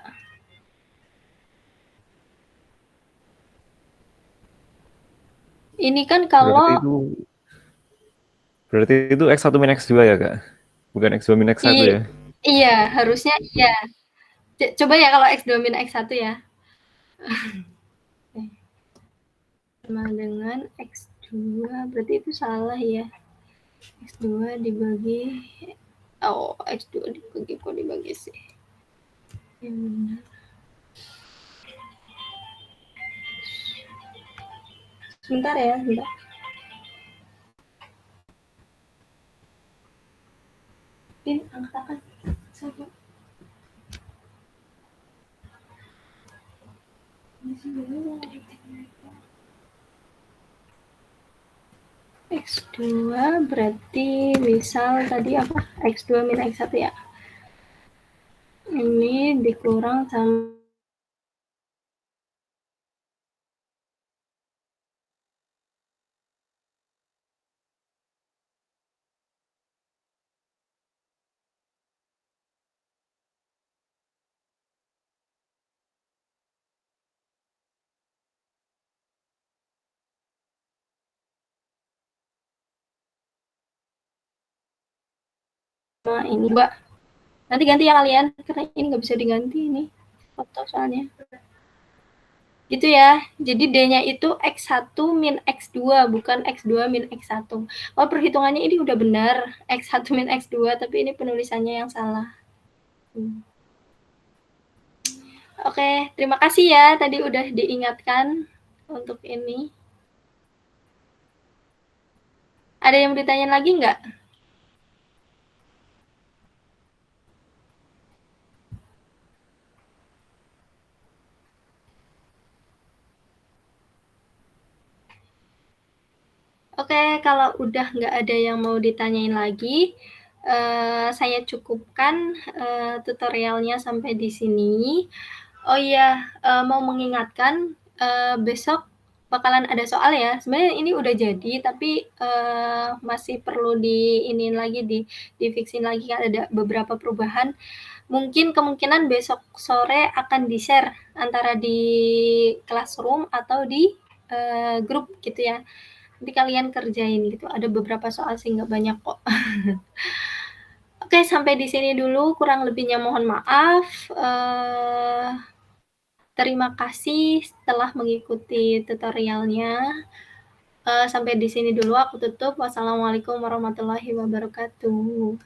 Ini kan kalau berarti itu X1 min X2 ya, Kak? Bukan X2 min X1 ya? Iya, harusnya iya. Coba ya kalau X2 min X1 ya. Sama dengan X2, berarti itu salah ya. X2 dibagi, X2 dibagi sih. Yang benar. Sebentar ya, sebentar. Ini angkatan satu. X2 berarti misal tadi apa? X2 min X1 ya. Ini dikurang sama ini, Mbak. Nanti ganti ya kalian, karena ini nggak bisa diganti ini foto soalnya. Gitu ya. Jadi D-nya itu X1 min X2, bukan X2 min X1. Oh, perhitungannya ini udah benar, X1 min X2, tapi ini penulisannya yang salah. Oke, terima kasih ya, tadi udah diingatkan untuk ini. Ada yang ditanyain lagi nggak? Oke, kalau udah nggak ada yang mau ditanyain lagi, saya cukupkan tutorialnya sampai di sini. Oh iya, mau mengingatkan besok bakalan ada soal ya. Sebenarnya ini udah jadi, tapi masih perlu diinin lagi, di-fixin lagi, ada beberapa perubahan. Mungkin kemungkinan besok sore akan di-share antara di Classroom atau di grup gitu ya. Nanti kalian kerjain gitu. Ada beberapa soal sih, nggak banyak kok. Oke, sampai di sini dulu. Kurang lebihnya mohon maaf. Terima kasih telah mengikuti tutorialnya. Sampai di sini dulu aku tutup. Wassalamualaikum warahmatullahi wabarakatuh.